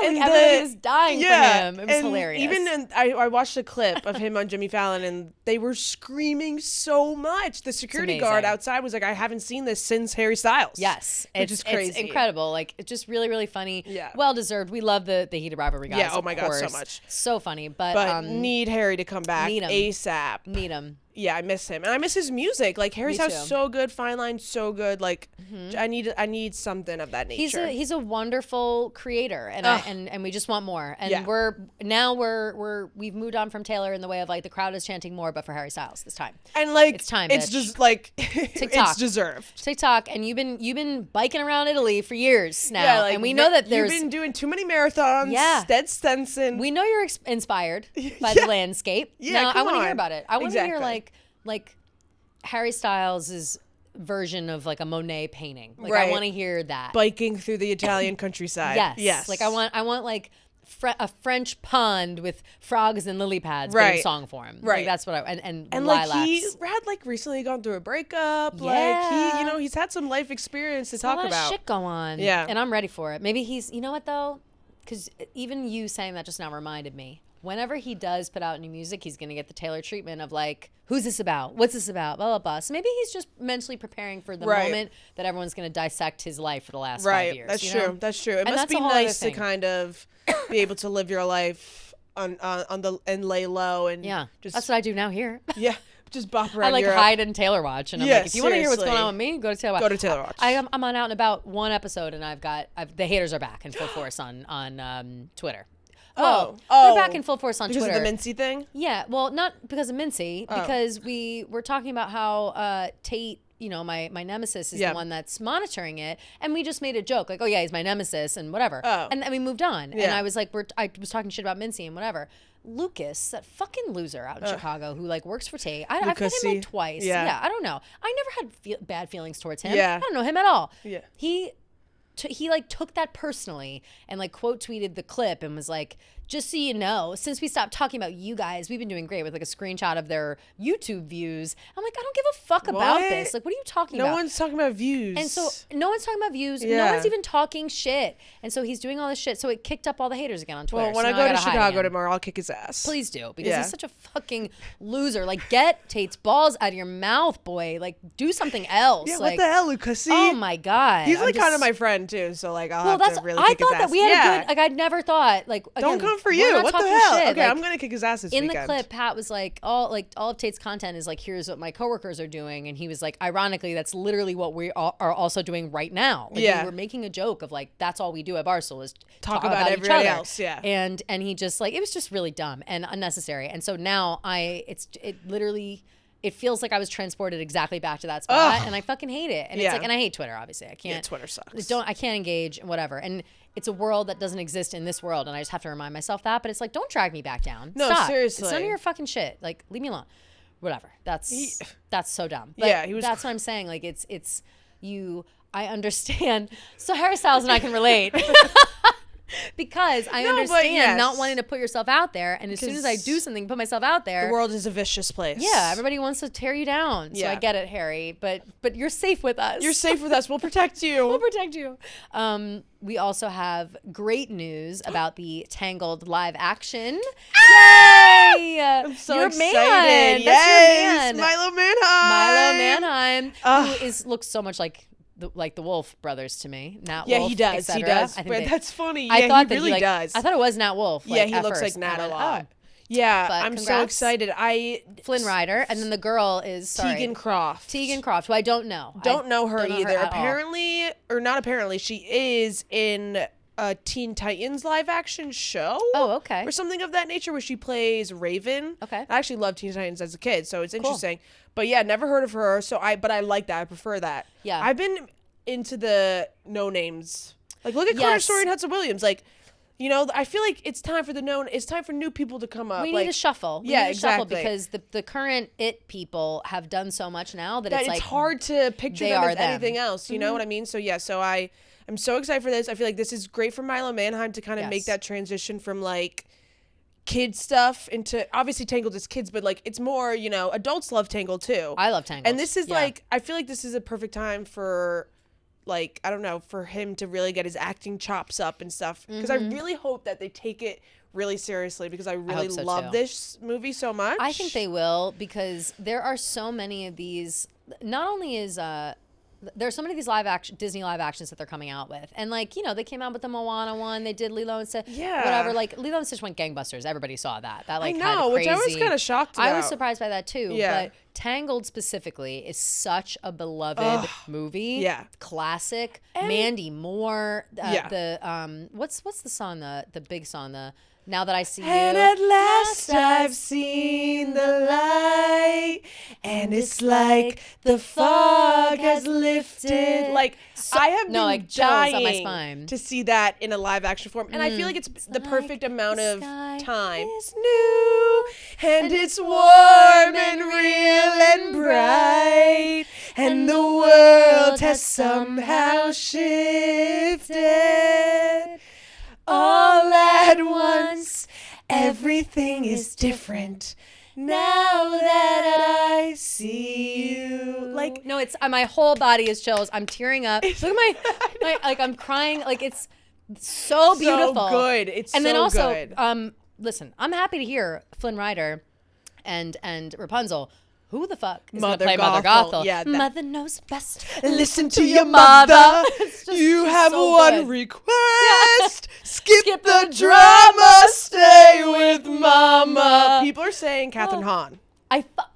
And everybody was dying for him. It was hilarious. I watched a clip of him on Jimmy Fallon, and they were screaming so much. The security guard outside was like, "I haven't seen this since Harry Styles." Yes, which is crazy. It's incredible. Like, it's just really, really funny. Yeah, well deserved. We love the Heated Rivalry guys. Yeah. Oh my God, so much. So funny, but need Harry to come back ASAP. Need him. Yeah, I miss him, and I miss his music. Like Harry's House, so good. Fine Line, so good. Like, I need something of that nature. He's a wonderful creator, and we just want more. And we've moved on from Taylor in the way of like the crowd is chanting more, but for Harry Styles this time. And like it's time. It's bitch. just like TikTok. It's deserved. TikTok, and you've been biking around Italy for years now, and we know that you've been doing too many marathons. Yeah, Stead Stenson. We know you're inspired by the landscape. Yeah, now, I want to hear about it. I want to hear like Harry Styles' version of like a Monet painting. Like I want to hear that. Biking through the Italian countryside. Yes. Like I want like a French pond with frogs and lily pads in song form. Right. Like that's what and lilacs. Like he had like recently gone through a breakup. Yeah. Like he's had some life experience to talk about. A lot of shit go on. Yeah. And I'm ready for it. Maybe you know what though? Because even you saying that just now reminded me. Whenever he does put out new music, he's going to get the Taylor treatment of like, who's this about? What's this about? Blah, blah, blah. So maybe he's just mentally preparing for the moment that everyone's going to dissect his life for the last 5 years. That's true. That's true. It must be nice to kind of be able to live your life and lay low and just. That's what I do now here. Yeah. Just bop around. I like Europe. Hide and Taylor Watch, and I'm like, if you want to hear what's going on with me, go to Taylor Watch. Go to Taylor Watch. I'm on Out and About one episode, and the haters are back in full force on Twitter. They're back in full force on Twitter. Because of the Mincy thing? Yeah, well, not because of Mincy, because we were talking about how Tate, my nemesis is the one that's monitoring it, and we just made a joke, like, oh yeah, he's my nemesis, and whatever. And then we moved on. And I was like, I was talking shit about Mincy and whatever. Lucas, that fucking loser out in Chicago who like works for Tate. I've met him like twice. Yeah. I don't know. I never had bad feelings towards him. Yeah. I don't know him at all. Yeah. He like took that personally and like quote tweeted the clip and was like, just so you know, since we stopped talking about you guys, we've been doing great, with like a screenshot of their YouTube views. I'm like, I don't give a fuck about this. Like, what are you talking about? No one's talking about views. And so no one's talking about views. Yeah. No one's even talking shit. And so he's doing all this shit. So it kicked up all the haters again on Twitter. Well, when so I now go to gotta hide Chicago again. tomorrow, I'll kick his ass. Please do, because he's such a fucking loser. Like, get Tate's balls out of your mouth, boy. Like, do something else. Yeah, like, what the hell, Lucas? Oh my God. He's like kind of my friend too, so like I'll have to really I kick his thought ass. that we had a good, like, I'd never thought, like, again, don't come for we're you. not What the talking hell? shit. Okay, Like, I'm gonna kick his ass this in weekend. the clip, Pat was like all of Tate's content is like, here's what my coworkers are doing, and he was like, ironically, that's literally what we are also doing right now. Like, we were making a joke of like, that's all we do at Barstool is talk about everybody else. Yeah, and he just like, it was just really dumb and unnecessary. And so now it literally. It feels like I was transported exactly back to that spot, and I fucking hate it. And it's like, and I hate Twitter, obviously. I can't. Yeah, Twitter sucks. I can't engage, whatever. And it's a world that doesn't exist in this world, and I just have to remind myself that. But it's like, don't drag me back down. No, Stop. seriously. It's none of your fucking shit. Like, leave me alone. Whatever. That's so dumb. But yeah, that's what I'm saying. Like, it's you. I understand. So Harry Styles and I can relate. Because I understand not wanting to put yourself out there, and as soon as I do something, put myself out there, the world is a vicious place. Yeah, everybody wants to tear you down. So I get it, Harry, but you're safe with us. You're safe with us. We'll protect you. We'll protect you. We also have great news about the Tangled live action. Yay! I'm so your excited. Man. Yes, That's your man. Milo Manheim, who looks so much like the Wolf brothers to me. Nat Wolf, he does. He does. But that's funny. Yeah, I thought he really does. I thought it was Nat Wolf. Yeah, he looks like Nat a lot. Yeah, but I'm so excited. Flynn Rider, and then the girl is Tegan Croft. Tegan Croft, who I don't know. Don't know her either. Apparently, or not apparently, she is in a Teen Titans live action show. Oh, okay. Or something of that nature, where she plays Raven. Okay. I actually loved Teen Titans as a kid, so it's interesting. But yeah, never heard of her. But I like that. I prefer that. Yeah. I've been into the no names. Like, look at Connor Story and Hudson Williams. Like, you know, I feel like it's time for it's time for new people to come up. We need a shuffle. We need a shuffle because the current it people have done so much now that it's like hard to picture them as anything else. You know what I mean? So yeah, so I'm so excited for this. I feel like this is great for Milo Manheim to kind of make that transition from like kid stuff into, obviously Tangled is kids, but like it's more, you know, adults love Tangled too. I love Tangled. And this is like, I feel like this is a perfect time for, like, I don't know, for him to really get his acting chops up and stuff. Because I really hope that they take it really seriously, because I really love this movie so much. I think they will, because there are so many of these. Not only is there's so many of these Disney live actions that they're coming out with, and like, you know, they came out with the Moana one, they did Lilo and Stitch, whatever. Like Lilo and Stitch went gangbusters. Everybody saw that. That like, I know, which I was kind of shocked about. I was surprised by that too. Yeah. But Tangled specifically is such a beloved movie. Yeah. Classic. And Mandy Moore. The what's the song? The big song. The Now That I See You. And at last I've seen the light, and it's like the fog has lifted. Like, I have been like dying on my spine to see that in a live action form. And I feel like it's the perfect amount of time. It's new, and it's warm and real and bright, and the world has somehow shifted. All at once, everything is different now that I see you. Like, no, it's my whole body is chills. I'm tearing up. Look at my like, I'm crying. Like, it's so beautiful. So good. It's and so then also, good. Listen, I'm happy to hear Flynn Rider and Rapunzel. Who the fuck is Mother gonna play Mother Gothel? Yeah, Mother knows best. Listen to your mother. You have so one good. request. Skip the drama. Stay with mama. People are saying Catherine Hahn.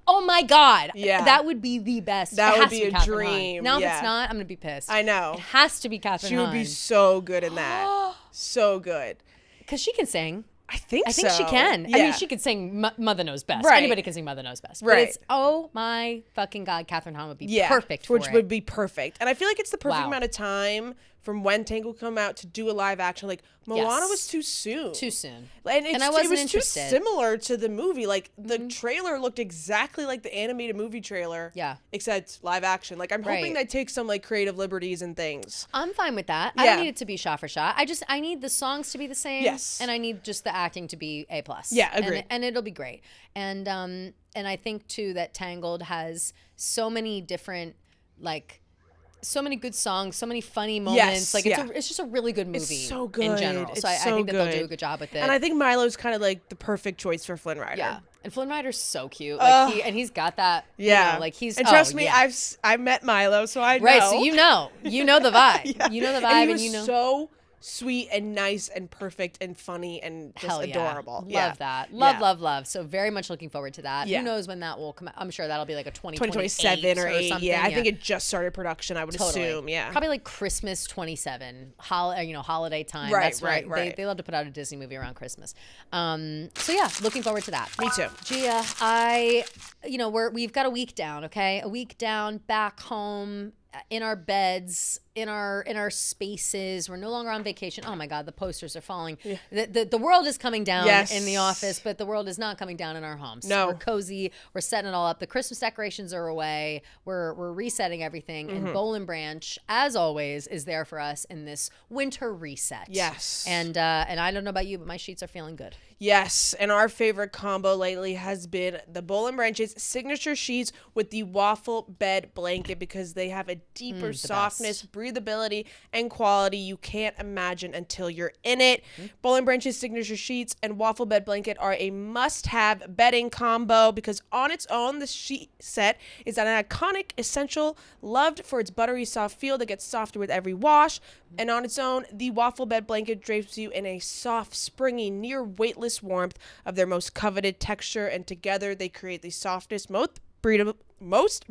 Oh my God. Yeah. That would be the best. That it would has be to a Catherine dream. Hahn. Now, if Yeah. it's not, I'm going to be pissed. I know. It has to be Catherine She Hahn. would be so good in that. So good. Because she can sing. I think she can. Yeah. I mean, she could sing Mother Knows Best. Right. Anybody can sing Mother Knows Best. But Right. it's, oh my fucking God, Catherine Hahn would be perfect for which it. would be perfect. And I feel like it's the perfect Wow. amount of time from when Tangled come out to do a live action. Like Moana was too soon. Too soon. And I wasn't it was interested. too similar to the movie. Like the trailer looked exactly like the animated movie trailer. Yeah. Except live action. Like I'm hoping they take some like creative liberties and things. I'm fine with that. I don't need it to be shot for shot. I need the songs to be the same. Yes. And I need just the acting to be A+. Yeah, agreed. And it'll be great. And I think too that Tangled has so many different like so many good songs, so many funny moments. Yes, like it's just a really good movie. It's so good in general. It's so I so think that they'll do good. a good job with it. And I think Milo's kind of like the perfect choice for Flynn Rider. Yeah. And Flynn Rider's so cute. Like he's got that. Yeah. You know, like he's. And trust me, I met Milo, so I know. Right. So you know the vibe. Yeah. You know the vibe, and he was you know. so sweet and nice and perfect and funny and just adorable. Love that. Love. So very much looking forward to that. Yeah. Who knows when that will come out? I'm sure that'll be like a 2027 or 8. something. Yeah, I think it just started production, I would assume. Yeah. Probably like Christmas 27, holiday time. Right, That's right. They love to put out a Disney movie around Christmas. So yeah, looking forward to that. Me too. Gia, we've got a week down, okay? A week down, back home, in our beds, in our spaces. We're no longer on vacation. Oh my God, the posters are falling. Yeah. The world is coming down in the office, but the world is not coming down in our homes. No. We're cozy. We're setting it all up. The Christmas decorations are away. We're resetting everything. And Bowl and Branch, as always, is there for us in this winter reset. Yes. And I don't know about you, but my sheets are feeling good. Yes, and our favorite combo lately has been the Bowl and Branch's signature sheets with the waffle bed blanket because they have a deeper softness, breathability, and quality you can't imagine until you're in it. Bowl and Branch's signature sheets and waffle bed blanket are a must-have bedding combo because on its own, the sheet set is an iconic essential loved for its buttery soft feel that gets softer with every wash. And on its own, the waffle bed blanket drapes you in a soft, springy, near weightless warmth of their most coveted texture, and together they create the softest, most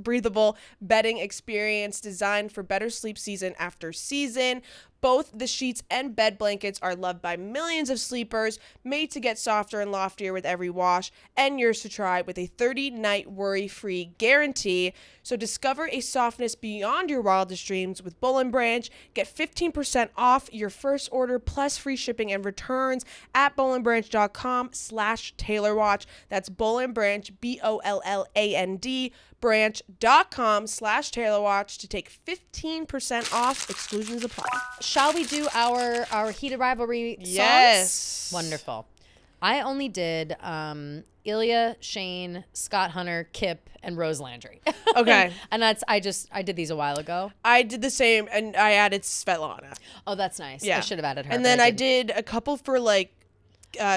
breathable bedding experience designed for better sleep season after season. Both the sheets and bed blankets are loved by millions of sleepers, made to get softer and loftier with every wash, and yours to try with a 30-night worry-free guarantee. So discover a softness beyond your wildest dreams with Bowl and Branch. Get 15% off your first order plus free shipping and returns at bowlandbranch.com/TaylorWatch. That's Bowl and Branch, BOLLAND, branch.com/TaylorWatch to take 15% off. Exclusions apply. Shall we do our heated rivalry songs? Yes. Wonderful. I only did Ilya, Shane, Scott Hunter, Kip, and Rose Landry. Okay. And I did these a while ago. I did the same, and I added Svetlana. Oh, that's nice. Yeah. I should have added her. And then I did a couple for like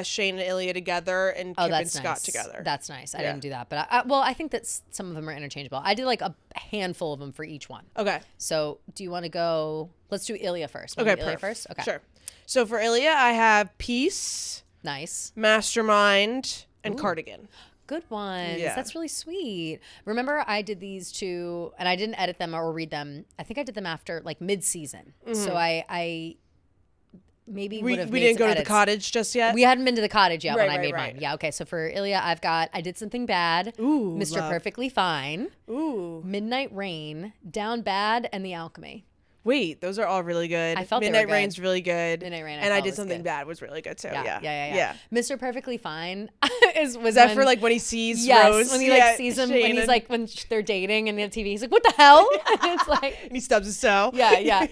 Shane and Ilya together and Kip and Scott together. That's nice. I didn't do that. But I think that some of them are interchangeable. I did like a handful of them for each one. Okay. So do you want to go? Let's do Ilya first. Okay, Ilya first? Okay. Sure. So for Ilya, I have Peace, Nice. Mastermind, and Cardigan. Good ones. Yeah. That's really sweet. Remember, I did these two, and I didn't edit them or read them. I think I did them after like mid-season. So I maybe would have. We made didn't some go to the edits. cottage just yet. We hadn't been to the cottage yet when I made right. mine. Yeah. Okay. So for Ilya, I did something bad. Ooh, Mr. love. Perfectly Fine. Ooh. Midnight Rain, Down Bad, and The Alchemy. Wait, those are all really good. I felt they were Midnight good. Rain's really good. Midnight Rain, I and I felt did was something good. bad was really good too. Yeah. Mr. Perfectly Fine was that when, for like when he sees yes, Rose? when he like sees him when he's like when they're dating and the TV. He's like, "What the hell?" And it's like, and he stubs his toe. yeah.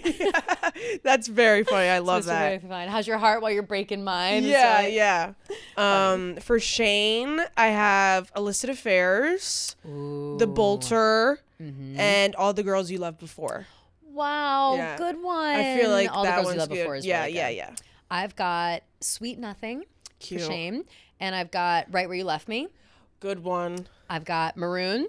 That's very funny. I love Mr. that. Perfectly Fine. How's your heart while you're breaking mine? Yeah. For Shane, I have Illicit Affairs, The Bolter, and All the Girls You Loved Before. Wow, Yeah. good one. I feel like All that the Girls one's You Loved good. Before is really good. Yeah. I've got Sweet Nothing Cute. for Shane, and I've got Right Where You Left Me. Good one. I've got Maroon.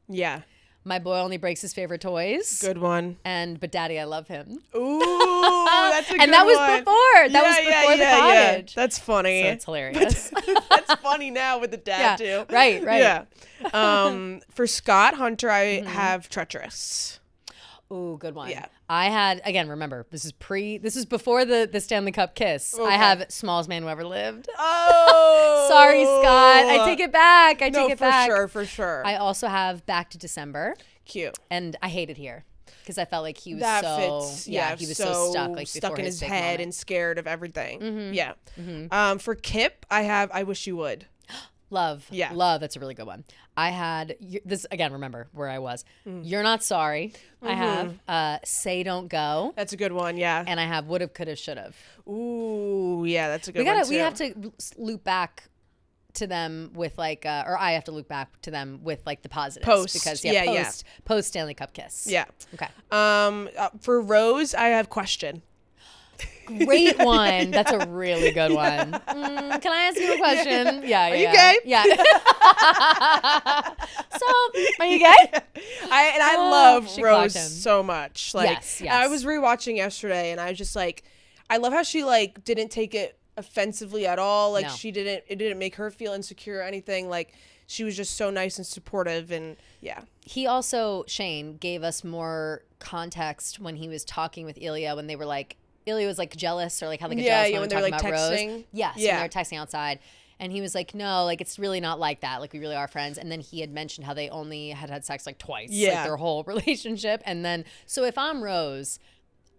Yeah. My Boy Only Breaks His Favorite Toys. Good one. And But Daddy, I Love Him. Ooh, that's a good one. And that was before. That was before the cottage. Yeah. That's funny. So it's hilarious. That's funny now with the dad too. Right. Yeah. For Scott Hunter, I have Treacherous. Ooh, good one. Yeah. I had, again, remember, this is before the Stanley Cup kiss. Okay. I have Smallest Man Who Ever Lived. Oh. Sorry, Scott. I take it back. I take it back. For sure. I also have Back to December. Cute. And I Hate It Here. Because I felt like he was That so fits. he was so stuck, like stuck before in his big head moment. and scared of everything. Yeah. For Kip, I have I Wish You Would. Love. Yeah. Love. That's a really good one. I had this again. Remember where I was. You're Not Sorry. I have Say Don't Go. That's a good one. Yeah. And I have Would've, Could've, Should've. Ooh, yeah, that's a good one too. We have to loop back to them with like, or I have to loop back to them with like the positives. Post. Because post Stanley Cup kiss. Yeah. Okay. For Rose, I have Question. Great one. That's a really good one. Can I ask you a question? Yeah. Are you gay? Yeah. So, are you gay? I love she clocked him. Rose so much. Like, Yes. I was rewatching yesterday, and I was just like, I love how she like didn't take it offensively at all. Like No. it didn't make her feel insecure or anything. Like she was just so nice and supportive, and yeah. He also, Shane, gave us more context when he was talking with Ilya when they were like, Ilya was like jealous or like had like a jealous moment when they were talking like about texting. Rose. Yes, when they were texting outside. And he was like, no, like it's really not like that. Like we really are friends. And then he had mentioned how they only had sex like twice, like their whole relationship. And then, so if I'm Rose,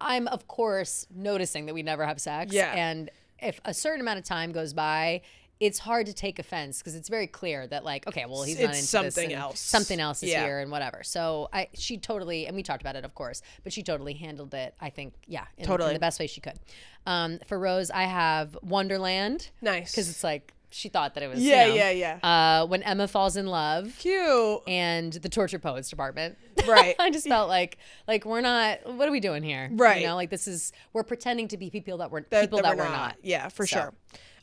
I'm of course noticing that we never have sex. Yeah. And if a certain amount of time goes by, it's hard to take offense because it's very clear that like, okay, well, he's not into something this, else. Something else is here and whatever. So she totally, and we talked about it, of course, but she totally handled it, I think, in the best way she could. For Rose, I have Wonderland. Nice. Because it's like, she thought that it was, When Emma Falls in Love. Cute. And the Torture Poets Department. Right. I just felt like we're not, what are we doing here? Right. You know, like we're pretending to be people that we're not. Yeah, for sure.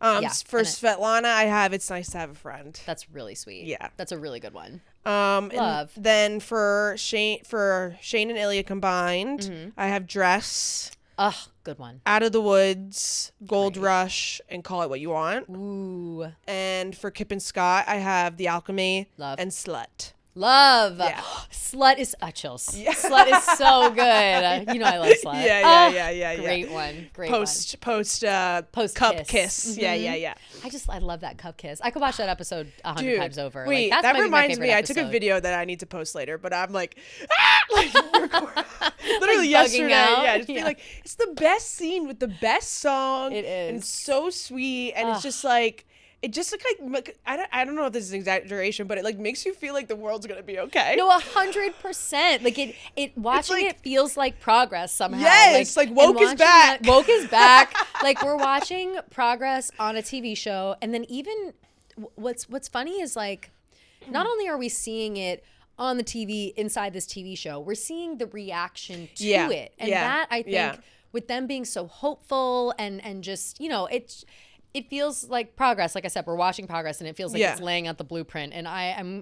Yeah. For Svetlana, I have It's Nice to Have a Friend. That's really sweet. Yeah. That's a really good one. Love. And then for Shane and Ilya combined, I have Dress. Ugh, good one. Out of the Woods, Gold Rush, and Call It What You Want. Ooh. And for Kip and Scott, I have The Alchemy and Slut. Love. Yeah. Slut is chills. Yeah. Slut is so good. You know I love Slut. Yeah. Great one. Great post cup kiss. Mm-hmm. Yeah. I love that cup kiss. I could watch that episode 100 times over. Wait, like, that reminds me. Episode. I took a video that I need to post later, but I'm like, literally like yesterday. Out. Yeah, just being like, it's the best scene with the best song. It is. And it's so sweet, and it's just like. It just like I don't know if this is an exaggeration, but it like makes you feel like the world's gonna be okay. No, 100%. Like it watching it feels like progress somehow. Yes, like woke is back. Woke is back. Like we're watching progress on a TV show, and then even what's funny is like, not only are we seeing it on the TV inside this TV show, we're seeing the reaction to it, and that I think with them being so hopeful and just it feels like progress. Like I said, we're watching progress, and it feels like it's laying out the blueprint. And I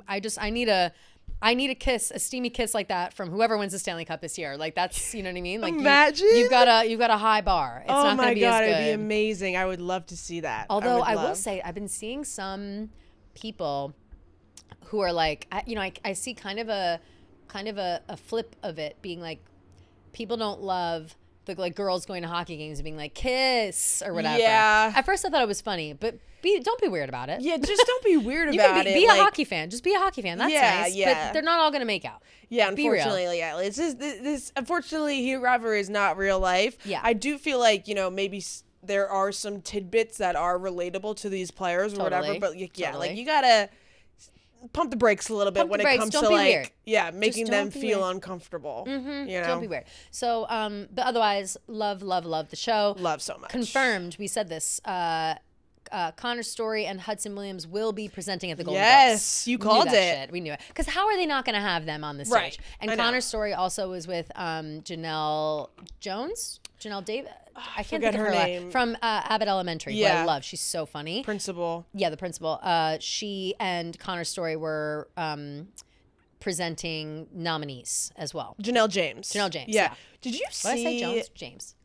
need a kiss, a steamy kiss like that from whoever wins the Stanley Cup this year. Like that's, you know what I mean? Like imagine you've got a high bar. It's not going to be as good. It'd be amazing. I would love to see that. Although I will say, I've been seeing some people who are like, I see kind of a flip of it being like, people don't love the like girls going to hockey games and being like kiss or whatever. Yeah. At first I thought it was funny, but don't be weird about it. Yeah, just don't be weird about it. Be a hockey fan. Just be a hockey fan. That's nice. Yeah. But they're not all gonna make out. Yeah, unfortunately, It's just this. Unfortunately, Rivalry is not real life. Yeah. I do feel like maybe there are some tidbits that are relatable to these players or whatever. But like you gotta pump the brakes a little bit when it comes to like making them feel uncomfortable. Don't be weird. So but otherwise love the show. Love so much. Confirmed. We said this. Connor Story and Hudson Williams will be presenting at the Golden Globes. Yes, you called it. Shit. We knew it. Because how are they not going to have them on the stage? Right. And Connor Story also was with Janelle Davis. I can't think of her name. From Abbott Elementary, who I love. She's so funny. Principal. Yeah, the principal. She and Connor Story were presenting nominees as well. Janelle James. Yeah. Did you see? What did I say? James.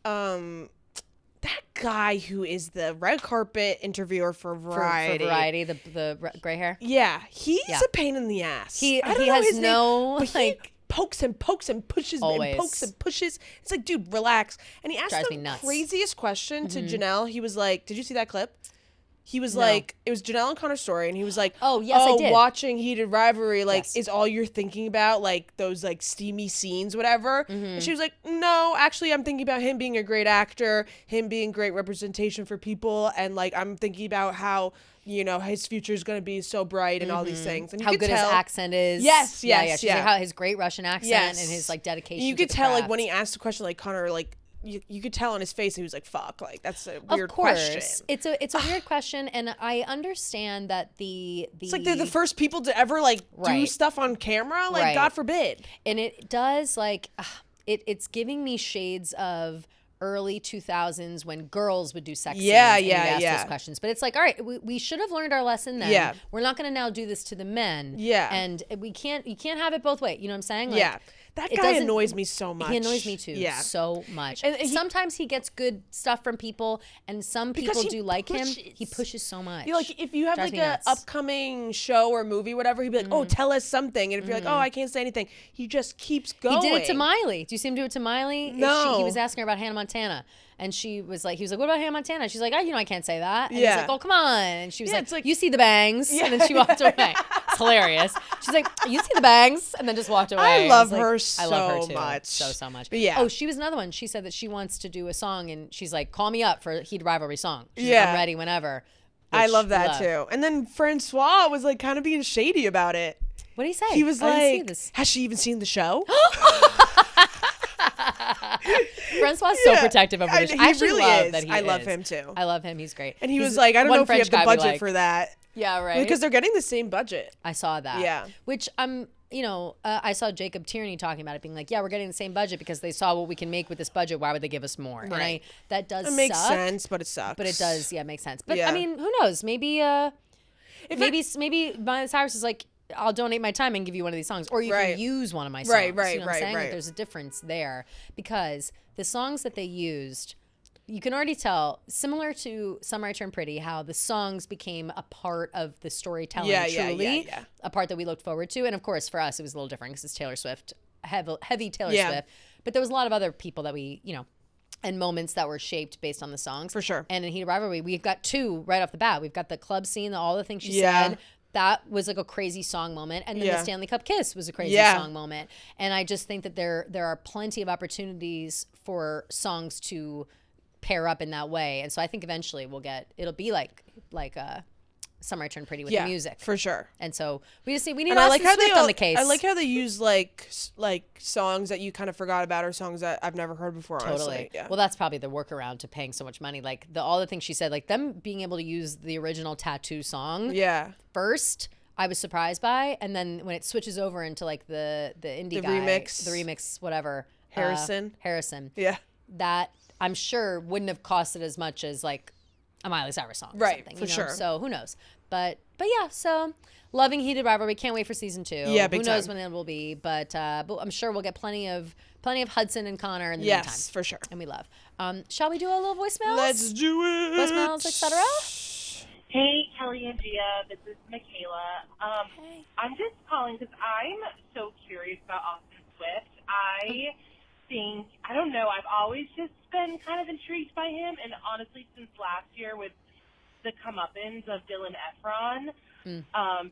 That guy who is the red carpet interviewer for Variety. For Variety, the gray hair. Yeah, he's a pain in the ass. He has no name, like. He pokes and pushes and pokes and pushes. It's like, dude, relax. And he asked the craziest question to Janelle. He was like, "Did you see that clip?" He was No. like, it was Janelle and Connor's story, and he was like, Oh, yes, I did. watching Heated Rivalry, like, Yes. is all you're thinking about, like, those, like, steamy scenes, whatever. Mm-hmm. And she was like, no, actually, I'm thinking about him being a great actor, him being great representation for people, and, like, I'm thinking about how, you know, his future is going to be so bright and all these things. And you How could good tell, his accent is. Yes, Yeah, yes, She's yeah. like, how his great Russian accent Yes. and his, like, dedication You to could the tell, like, craft. when he asked a question, like, Connor, like, you could tell on his face, he was like, fuck, like, that's a weird Of course. question. It's a weird question, and I understand that the It's like they're the first people to ever, like, do Right. stuff on camera. Like, Right. God forbid. and it does, like, it's giving me shades of early 2000s when girls would do sex Yeah, scenes and yeah, you'd ask yeah. those questions. But it's like, all right, we should have learned our lesson then. Yeah. We're not going to now do this to the men. Yeah. And you can't have it both ways. You know what I'm saying? Like, Yeah. That it guy doesn't- annoys me so much. He annoys me too. Yeah. So much. And he- sometimes he gets good stuff from people, and some people he do like him. pushes. He pushes so much. You know, like, if you have Drives like me a nuts. upcoming show or movie, whatever, he'd be like, "Oh, tell us something," and if you're like, "Oh, I can't say anything," he just keeps going. He did it to Miley. Do you see him do it to Miley? No. He was asking her about Hannah Montana. And he was like, what about Hannah Montana? She's like, oh, I can't say that. And Yeah. he's like, oh, come on. And she was Yeah, like, it's like- you see the bangs. Yeah. And then she walked away. It's hilarious. She's like, you see the bangs. And then just walked away. I was love like, her I love her so too. much. So much. But yeah. Oh, she was another one. She said that she wants to do a song. And she's like, call me up for a Heated Rivalry song. She's like, Yeah. I'm ready whenever. I Which love that love. too. And then Francois was like kind of being shady about it. What did he say? He was I didn't see like, this. "Has she even seen the show?" Francois is so Yeah. protective of British. He I actually really love is. that he I love is. him too. I love him. He's great. And he He's was like, "I don't one know if we French have the guy we budget like. for that." Yeah, right. Because they're getting the same budget. I saw that. Yeah. Which I saw Jacob Tierney talking about it, being like, yeah, we're getting the same budget because they saw what we can make with this budget. Why would they give us more? And Right. that does It makes suck, sense, but it sucks. But it does, yeah, make sense. But Yeah. I mean, who knows? Maybe, maybe Miley Cyrus is like, I'll donate my time and give you one of these songs, or you Right. can use one of my songs. Right, You know what I'm right, saying? Like, right. there's a difference there because the songs that they used, you can already tell, similar to Summer I Turned Pretty, how the songs became a part of the storytelling. Yeah, truly, yeah. a part that we looked forward to. And of course, for us, it was a little different because it's Taylor Swift, heavy Taylor Yeah. Swift. But there was a lot of other people that we, and moments that were shaped based on the songs. For sure. And in Heated Rivalry, we've got two right off the bat. We've got the club scene, all the things she Yeah. said. That was like a crazy song moment. And then Yeah. the Stanley Cup kiss was a crazy Yeah. song moment. And I just think that there are plenty of opportunities for songs to pair up in that way. And so I think eventually it'll be like Summer I Turned Pretty with the music. for sure. And so we need And I Austin like how Swift they on the case. I like how they use like songs that you kind of forgot about or songs that I've never heard before. Totally. Honestly. Yeah. Well, that's probably the workaround to paying so much money. Like all the things she said, like them being able to use the original Tattoo song yeah. first, I was surprised by, and then when it switches over into like the indie The guy, remix. the remix, whatever, Harrison. Yeah. that I'm sure wouldn't have costed as much as like a Miley Cyrus song, or Right, something, for sure. So who knows? But yeah, so loving Heated Rivalry. Can't wait for season 2. Yeah, big who knows time. when it will be? But I'm sure we'll get plenty of Hudson and Connor in the Yes, meantime. for sure. And we love. Shall we do a little voicemails? Let's do it. Voicemails, etc. Hey, Kelly and Gia, this is Michaela. Hey. I'm just calling because I'm so curious about Austin Swift. I don't know, I've always just been kind of intrigued by him, and honestly, since last year with the comeuppance of Dylan Efron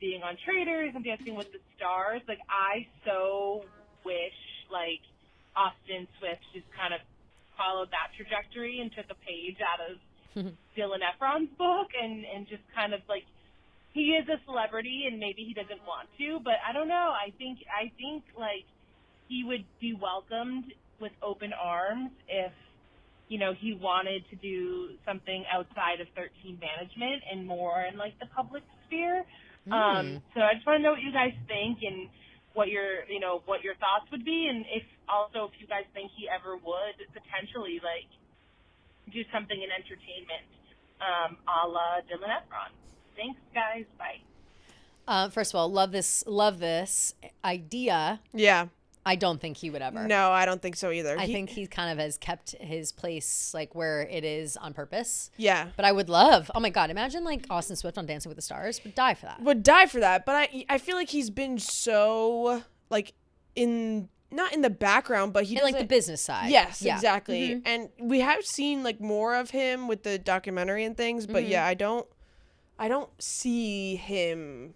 being on Traders and Dancing with the Stars, like, I so wish, like, Austin Swift just kind of followed that trajectory and took a page out of Dylan Efron's book and just kind of like, he is a celebrity and maybe he doesn't want to, but I don't know. I think like he would be welcomed with open arms if, he wanted to do something outside of 13 management and more in like the public sphere. So I just want to know what you guys think and what your thoughts would be, and if you guys think he ever would potentially like do something in entertainment, a la Dylan Efron. Thanks, guys. Bye. First of all, love this idea. Yeah. I don't think he would ever. No, I don't think so either. I think he kind of has kept his place like where it is on purpose. Yeah. But I would love, oh my God, imagine like Austin Swift on Dancing with the Stars. Would die for that. Would die for that, but I feel like he's been so like not in the background, but he And like the doesn't- business side. Yes, Yeah. exactly. And we have seen like more of him with the documentary and things, but yeah, I don't I don't see him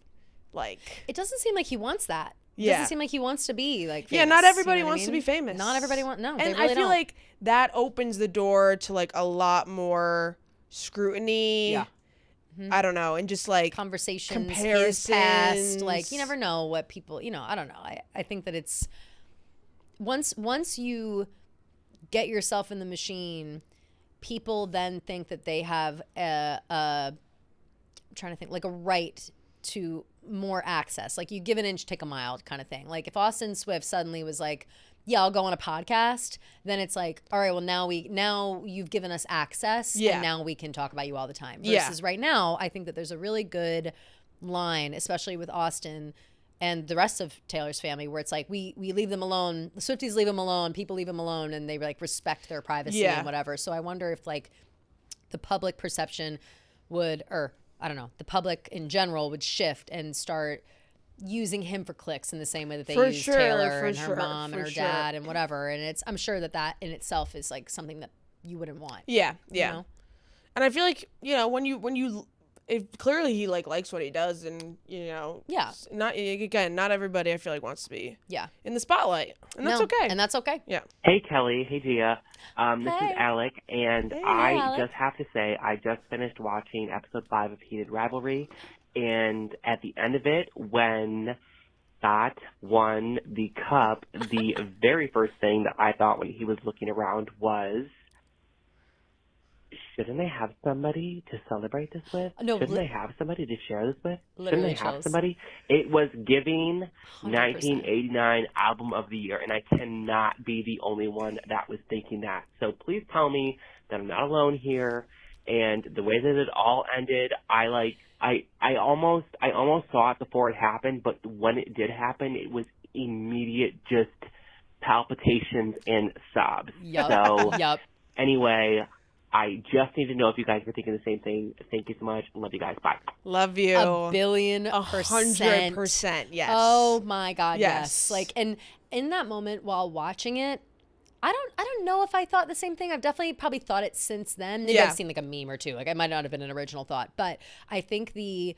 It doesn't seem like he wants that. It Yeah. doesn't seem like he wants to be famous. Yeah, not everybody you know what wants to be famous. Not everybody wants. No, And they really I feel don't. like that opens the door to a lot more scrutiny. Yeah. I don't know, and just conversations, comparisons. his past, you never know what people, I don't know. I think that it's once you get yourself in the machine, people then think that they have I'm trying to think, like a right to more access. Like you give an inch, take a mile kind of thing. Like if Austin Swift suddenly was like, yeah, I'll go on a podcast, then it's like, all right, well now you've given us access and now we can talk about you all the time. Versus right now, I think that there's a really good line, especially with Austin and the rest of Taylor's family, where it's like we leave them alone. The Swifties leave them alone, people leave them alone, and they respect their privacy and whatever. So I wonder if the public perception would, or I don't know, the public in general would shift and start using him for clicks in the same way that they use Taylor and her mom and her dad and whatever. And I'm sure that in itself is something that you wouldn't want. Yeah. You know? And I feel like, when you clearly he likes what he does, and not everybody I feel like wants to be in the spotlight, and that's okay. And that's okay. Yeah. Hey Kelly, hey Gia, this is Alec, and I Alec. just have to say I just finished watching episode 5 of Heated Rivalry, and at the end of it, when Scott won the cup, the very first thing that I thought when he was looking around was, shouldn't they have somebody to celebrate this with? No, shouldn't they have somebody to share this with? Literally Shouldn't they have chills. somebody? It was giving 100%. 1989 album of the year, and I cannot be the only one that was thinking that. So please tell me that I'm not alone here. And the way that it all ended, I almost saw it before it happened, but when it did happen, it was immediate, just palpitations and sobs. Yup. So Yup. anyway, I just need to know if you guys were thinking the same thing. Thank you so much. Love you guys. Bye. Love you. 1,000,000,000%. 100%. Yes. Oh my God. Yes. Yes. And in that moment while watching it, I don't know if I thought the same thing. I've definitely probably thought it since then. Maybe I've seen a meme or two. It might not have been an original thought, but I think the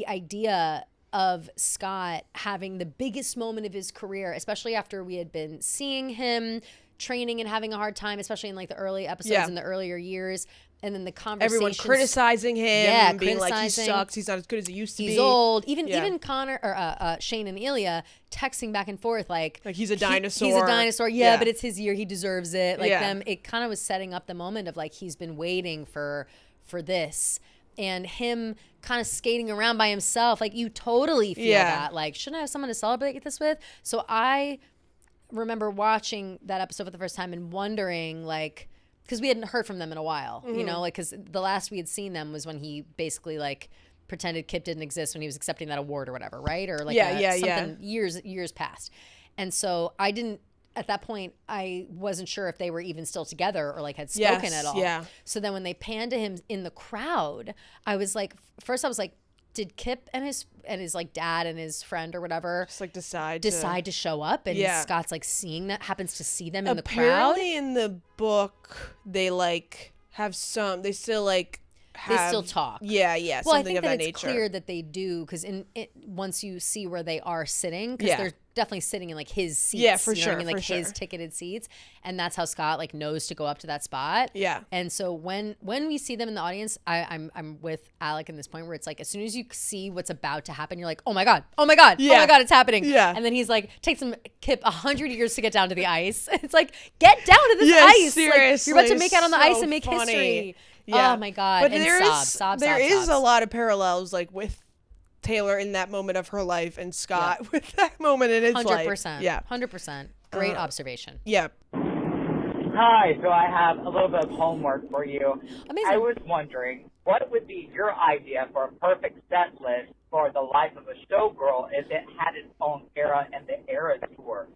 idea of Scott having the biggest moment of his career, especially after we had been seeing him training and having a hard time, especially in the early episodes in the earlier years. And then the conversations. Everyone criticizing him, being like he criticizing. sucks, he's not as good as he used to be. He's old. Even Connor or Shane and Ilya texting back and forth like he's a dinosaur. He's a dinosaur. Yeah, but it's his year. He deserves it. It kind of was setting up the moment of he's been waiting for this, and him kind of skating around by himself. You totally feel that. Shouldn't I have someone to celebrate this with? So I remember watching that episode for the first time and wondering because we hadn't heard from them in a while, because the last we had seen them was when he basically pretended Kip didn't exist when he was accepting that award or whatever, right? Or something years past. And so I didn't, at that point, I wasn't sure if they were even still together or had spoken at all. Yeah. So then when they panned to him in the crowd, I was first I was did Kip and his dad and his friend or whatever just decide to show up, and Scott's seeing that, happens to see them in the crowd? Apparently in the book they have some, they still they still talk. Yeah, Well, I something think of that that it's nature. clear that they do, because once you see where they are sitting, because they're definitely sitting in his seats. Yeah, for you know sure, what I mean? for His sure. ticketed seats, and that's how Scott knows to go up to that spot. Yeah. And so when we see them in the audience, I'm with Alec in this point where it's as soon as you see what's about to happen, you're like, oh my god, oh my god, oh my god, it's happening. Yeah. And then he's takes him Kip 100 years to get down to the ice. It's get down to this ice. Seriously, you're about to make out on the so ice and make funny. history. Yeah. Oh my god. But and there is sobs. a lot of parallels with Taylor in that moment of her life and Scott with that moment in his life. 100%. Yeah. 100%. Great observation. Yeah. Hi, so I have a little bit of homework for you. Amazing. I was wondering, what would be your idea for a perfect set list for the life of a showgirl if it had its own era and the Era Tour?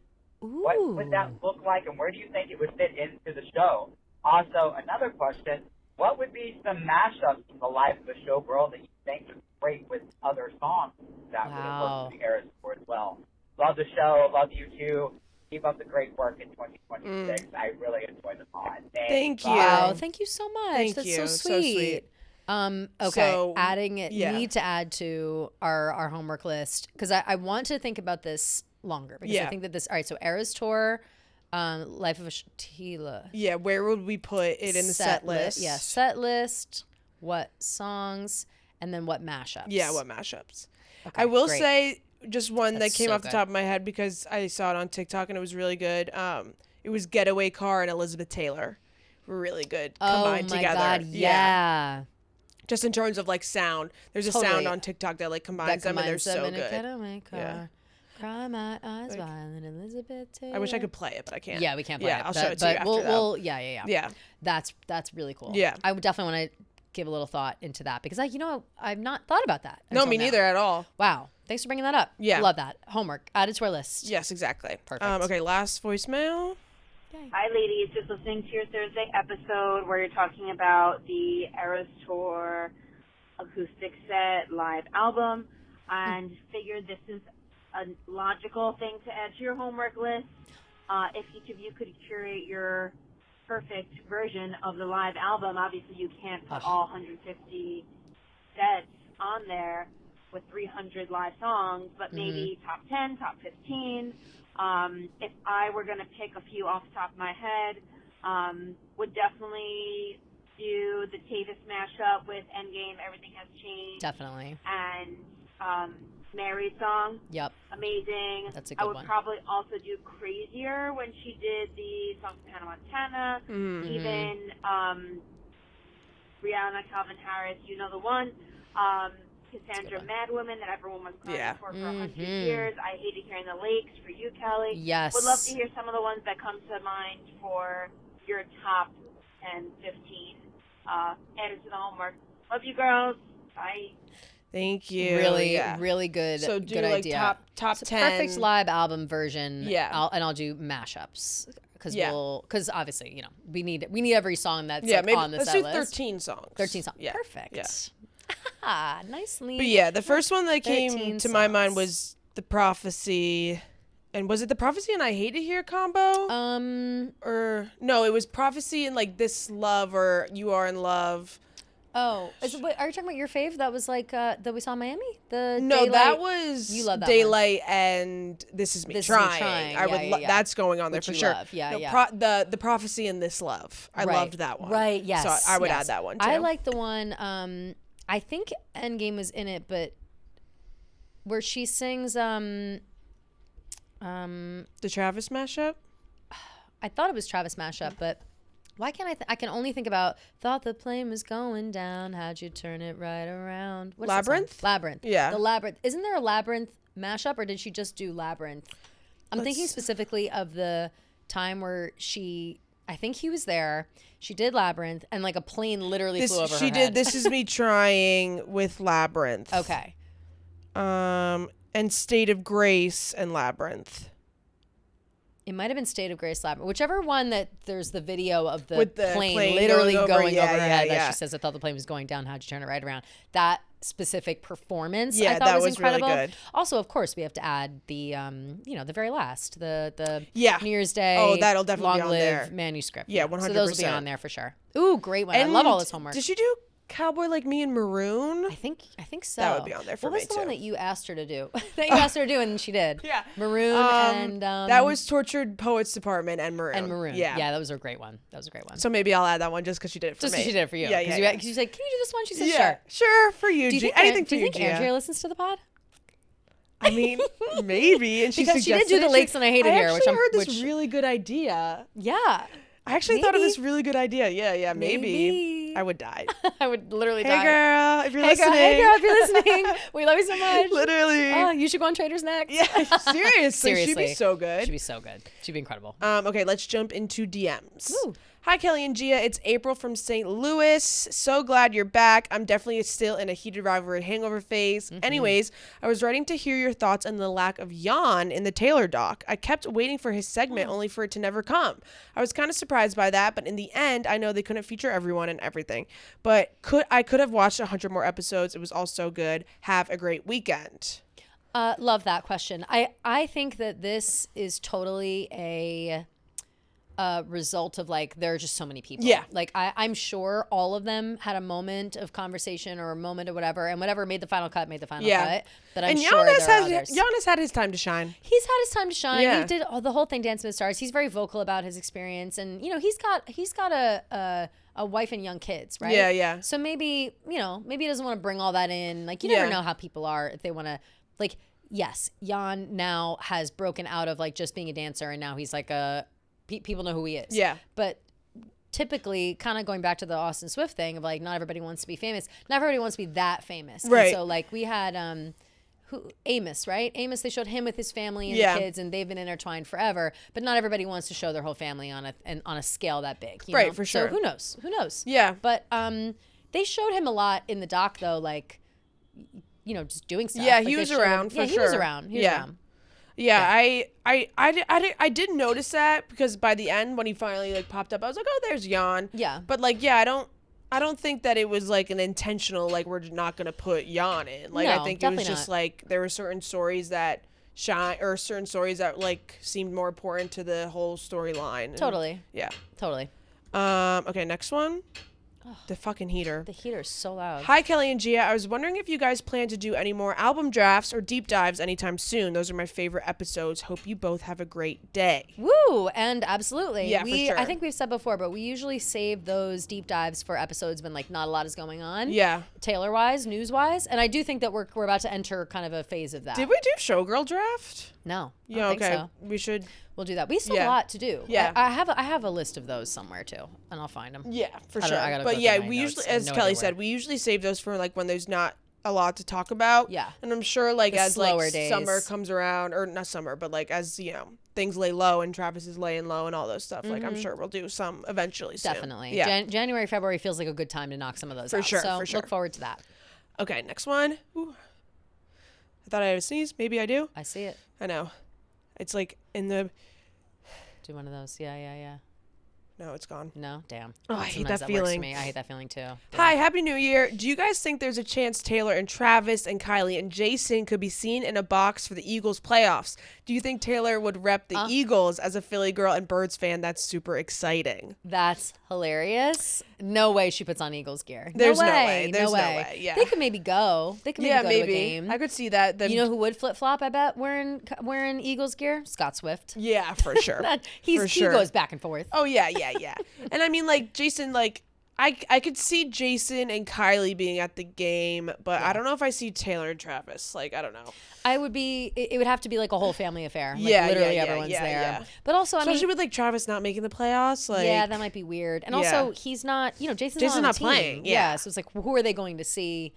Ooh. What would that look like, and where do you think it would fit into the show? Also, another question, what would be some mashups from the life of a showgirl that you think would be great with other songs that would have worked for the Era Tour as well? Love the show. Love you too. Keep up the great work in 2026. I really enjoyed the pod. Thank you. Wow, thank you so much. Thank That's you. so So sweet. sweet. Okay, So, adding it. yeah. Need to add to our homework list because I want to think about this longer because I think that this. All right, so Eras Tour, Life of a Tila. Yeah, where would we put it in the set list? Yeah, set list. What songs and then what mashups? Yeah, what mashups? Okay, I will great. say just one That's that came so off the good. top of my head because I saw it on TikTok and it was really good. It was Getaway Car and Elizabeth Taylor. Were really good combined oh my together. God, yeah. Just in terms of like sound. There's a Totally. sound on TikTok that like combines them and they're so in a good. getaway car. Yeah. Cry my eyes violent, Elizabeth Taylor. I wish I could play it, but I can't. Yeah, we can't play Yeah, it. I'll show it to you after, though. Yeah. Yeah. That's really cool. Yeah. I would definitely want to give a little thought into that because I've not thought about that. No, until me now. neither at all. Wow. Thanks for bringing that up. Yeah. Love that. Homework. Added to our list. Yes, exactly. Perfect. Okay, last voicemail. Hi, ladies. Just listening to your Thursday episode where you're talking about the Eras Tour acoustic set live album, and figured this is a logical thing to add to your homework list. If each of you could curate your perfect version of the live album, obviously you can't put all 150 sets on there with 300 live songs, but maybe top 10, top 15. If I were going to pick a few off the top of my head, would definitely do the Tavis mashup with Endgame, Everything Has Changed. Definitely. And Married Song. Yep. Amazing. That's a I good would one. probably also do Crazier when she did the song from Hannah Montana. Even Rihanna, Calvin Harris, You Know the One. Cassandra Madwoman that everyone was crying for 100 years. I Hated Hearing the Lakes for you, Kelly. Yes. Would love to hear some of the ones that come to mind for your top 10, 15. Added to the homework. Love you, girls. Bye. Thank you. Really good. So do good like idea. top So 10. perfect live album version. Yeah. I'll do mashups because Yeah. because obviously we need every song that's maybe on the let's set do list. 13 songs. 13 songs. Yeah. Perfect. Yeah. Nicely. But yeah, the first one that came 13 to my mind songs. was The Prophecy. And was it The Prophecy and I Hate It Here combo? Or no, it was Prophecy and like This Love or You Are in Love. are you talking about your fave? That was like that we saw in Miami. The No, Daylight? that was You love that Daylight and This Is Me This Is Me Trying. Trying. I would Yeah, yeah. that's going on there Which for you sure. love. Yeah, No, yeah. The Prophecy and This Love. I Right. loved that one. Right. Yes. So I would yes. add that one too. I like the one. I think Endgame was in it, but where she sings. The Travis mashup. I thought it was Travis mashup, but why can't I? I can only think about "Thought the plane was going down. How'd you turn it right around?" What's that song? Labyrinth? Labyrinth. Yeah. The Labyrinth. Isn't there a Labyrinth mashup, or did she just do Labyrinth? I'm thinking specifically of the time where she. I think he was there. She did Labyrinth, and like a plane literally flew over her She head. did This Is Me Trying with Labyrinth. Okay. And State of Grace and Labyrinth. It might have been State of Grace Labyrinth. Whichever one that there's the video of the, With the plane plane literally going going over, over yeah, her yeah, head. yeah. That she says, I thought the plane was going down. How'd you turn it right around? That specific performance I Yeah, thought that was was really incredible. good. Also, of course, we have to add the the very last, the Yeah. New Year's Day. Oh, that'll definitely be Long on Live there. manuscript. Yeah, So those will be 100%. on there for sure. Ooh, great one. I love all this homework. Did she do Cowboy Like Me in Maroon? I think so. That would be on there for what me, was the one too. that you asked her to do? That you asked her to do and she did. Yeah. Maroon and that was Tortured Poets Department and Maroon. and Maroon. Yeah. Yeah, that was a great one. That was a great one. So maybe I'll add that one just because she did it for Just me. because she did it for you. Yeah, Because yeah, you said, can you do this one? She said, yeah. sure. Sure, for you, Do you G. think, Anything do you for think you, Gia. Andrea listens to the pod? I mean, maybe. And she Because she did suggested do the it. Lakes and I Hate It Here, which I I'm- actually heard this which- really good idea. Yeah. I actually thought of Maybe. this really good idea. Yeah, maybe. Maybe. I would die. I would literally Hey, die. girl, if you're Hey, listening. girl, if you're listening. We love you so much. Literally. Oh, you should go on Trader's Next. Yeah, seriously. She'd be Seriously. so good. She'd be so good. She'd be incredible. Okay, let's jump into DMs. Woo. Hi, Kelly and Gia. It's April from St. Louis. So glad you're back. I'm definitely still in a heated rivalry hangover phase. Anyways, I was writing to hear your thoughts on the lack of yawn in the Taylor doc. I kept waiting for his segment only for it to never come. I was kind of surprised by that, but in the end, I know they couldn't feature everyone and everything. But I could have watched 100 more episodes. It was all so good. Have a great weekend. Love that question. I think that this is totally a a result of like there are just so many people. Yeah. Like I'm sure all of them had a moment of conversation or a moment of whatever, and whatever made the final cut made the final cut. But I'm sure there are others. Giannis had his time to shine. He's had his time to shine. Yeah. He did the whole thing, Dance with the Stars. He's very vocal about his experience, and he's got a wife and young kids, right? Yeah, yeah. So maybe maybe he doesn't want to bring all that in. Like you never know how people are if they want to like. Yes, Jan now has broken out of like just being a dancer, and now he's like people know who he is. Yeah. But typically, kind of going back to the Austin Swift thing of like, not everybody wants to be famous. Not everybody wants to be that famous. Right. And so like we had Amos, right? Amos, they showed him with his family and the kids, and they've been intertwined forever. But not everybody wants to show their whole family on a scale that big. You right, know? for sure. So who knows? Who knows? Yeah. But they showed him a lot in the doc, though, like, just doing stuff. Yeah, like he was around for sure. He was around. He was around. Yeah, I did notice that because by the end when he finally like popped up, I was like, oh, there's Jan. Yeah. But like, I don't think that it was like an intentional like we're not gonna put Jan in. Like No, I think it definitely was just not. like there were certain stories that shine or certain stories that like seemed more important to the whole storyline. Totally. Yeah. Totally. Okay, next one. The fucking heater. The heater is so loud. Hi, Kelly and Gia. I was wondering if you guys plan to do any more album drafts or deep dives anytime soon. Those are my favorite episodes. Hope you both have a great day. Woo! And absolutely. Yeah, for sure. I think we've said before, but we usually save those deep dives for episodes when like not a lot is going on. Yeah. Taylor-wise, news-wise. And I do think that we're about to enter kind of a phase of that. Did we do Showgirl draft? No. I Yeah, don't think okay. so. We should. We'll do that. We still have a lot to do. Yeah. I have a list of those somewhere too, and I'll find them. Yeah, for I sure. gotta But go yeah, through my we notes usually, and as know Kelly where they said, were. we usually save those for like when there's not a lot to talk about. Yeah. And I'm sure like The as like slower days. summer comes around, or not summer, but like as things lay low and Travis is laying low and all those stuff. Like I'm sure we'll do some eventually. Soon. Definitely. Yeah. January, February feels like a good time to knock some of those For out. sure, So for sure. look forward to that. Okay, next one. Ooh. I thought I had a sneeze. Maybe I do. I see it. I know. It's like in the. Do one of those. Yeah. No, it's gone. No? Damn. Oh, I hate Sometimes that works for feeling. me. I hate that feeling too. Damn. Hi, Happy New Year. Do you guys think there's a chance Taylor and Travis and Kylie and Jason could be seen in a box for the Eagles playoffs? Do you think Taylor would rep the Eagles as a Philly girl and Birds fan? That's super exciting. That's hilarious. No way she puts on Eagles gear. There's no no way. way. There's no way. Yeah. They could maybe go. They could maybe go to a game. I could see that. You know who would flip flop? I bet wearing Eagles gear. Scott Swift. Yeah, for sure. He For sure. goes back and forth. Oh yeah. And I mean, like Jason, like I could see Jason and Kylie being at the game, but I don't know if I see Taylor and Travis. Like I don't know. It would have to be like a whole family affair. Like Literally everyone's there. Yeah. But also, Especially with like Travis not making the playoffs. Like yeah, that might be weird. And also, he's not. Jason's not, on not the team. playing. Yeah, so it's like, who are they going to see,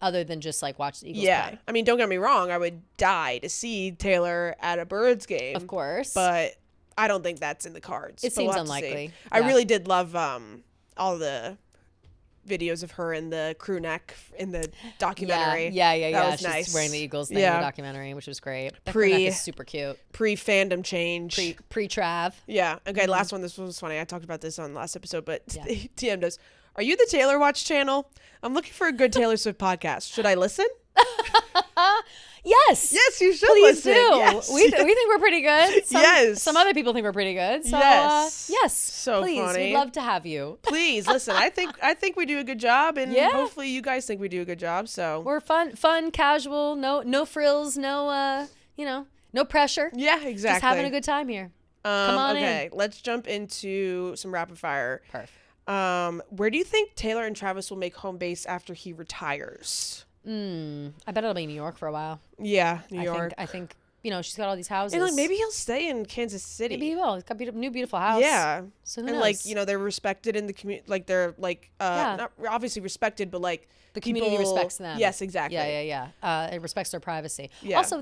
other than just like watch the Eagles play? I mean, don't get me wrong. I would die to see Taylor at a Birds game. Of course, but I don't think that's in the cards. It But we'll seems have to see. unlikely. I Yeah. really did love all the videos of her in the crew neck in the documentary. Yeah. That was She's nice. wearing the Eagles thing in the documentary, which was great. That crew neck is super cute. Pre-fandom change. Pre-Trav. Yeah. Okay, last one. This was funny. I talked about this on the last episode, but TM does. Are you the Taylor Watch channel? I'm looking for a good Taylor Swift podcast. Should I listen? Yes. Yes, you should Please listen. do. Yes. We think we're pretty good. Yes. Some other people think we're pretty good. So, Yes. yes. So please, funny. we'd love to have you. Please listen. I think we do a good job, and Yeah. hopefully you guys think we do a good job. So We're fun, casual, no frills, no no pressure. yeah, exactly. Just having a good time here. Come on okay, let's jump into some rapid fire. Perfect. Where do you think Taylor and Travis will make home base after he retires? I bet it'll be New York for a while. Yeah, New York. I think she's got all these houses. And like maybe he'll stay in Kansas City. Maybe he will. He's got a new beautiful house. Yeah. So who and knows? like they're respected in the community. Like they're like not obviously respected, but like the community people- respects them. Yes, exactly. Yeah. It respects their privacy. Yeah. Also,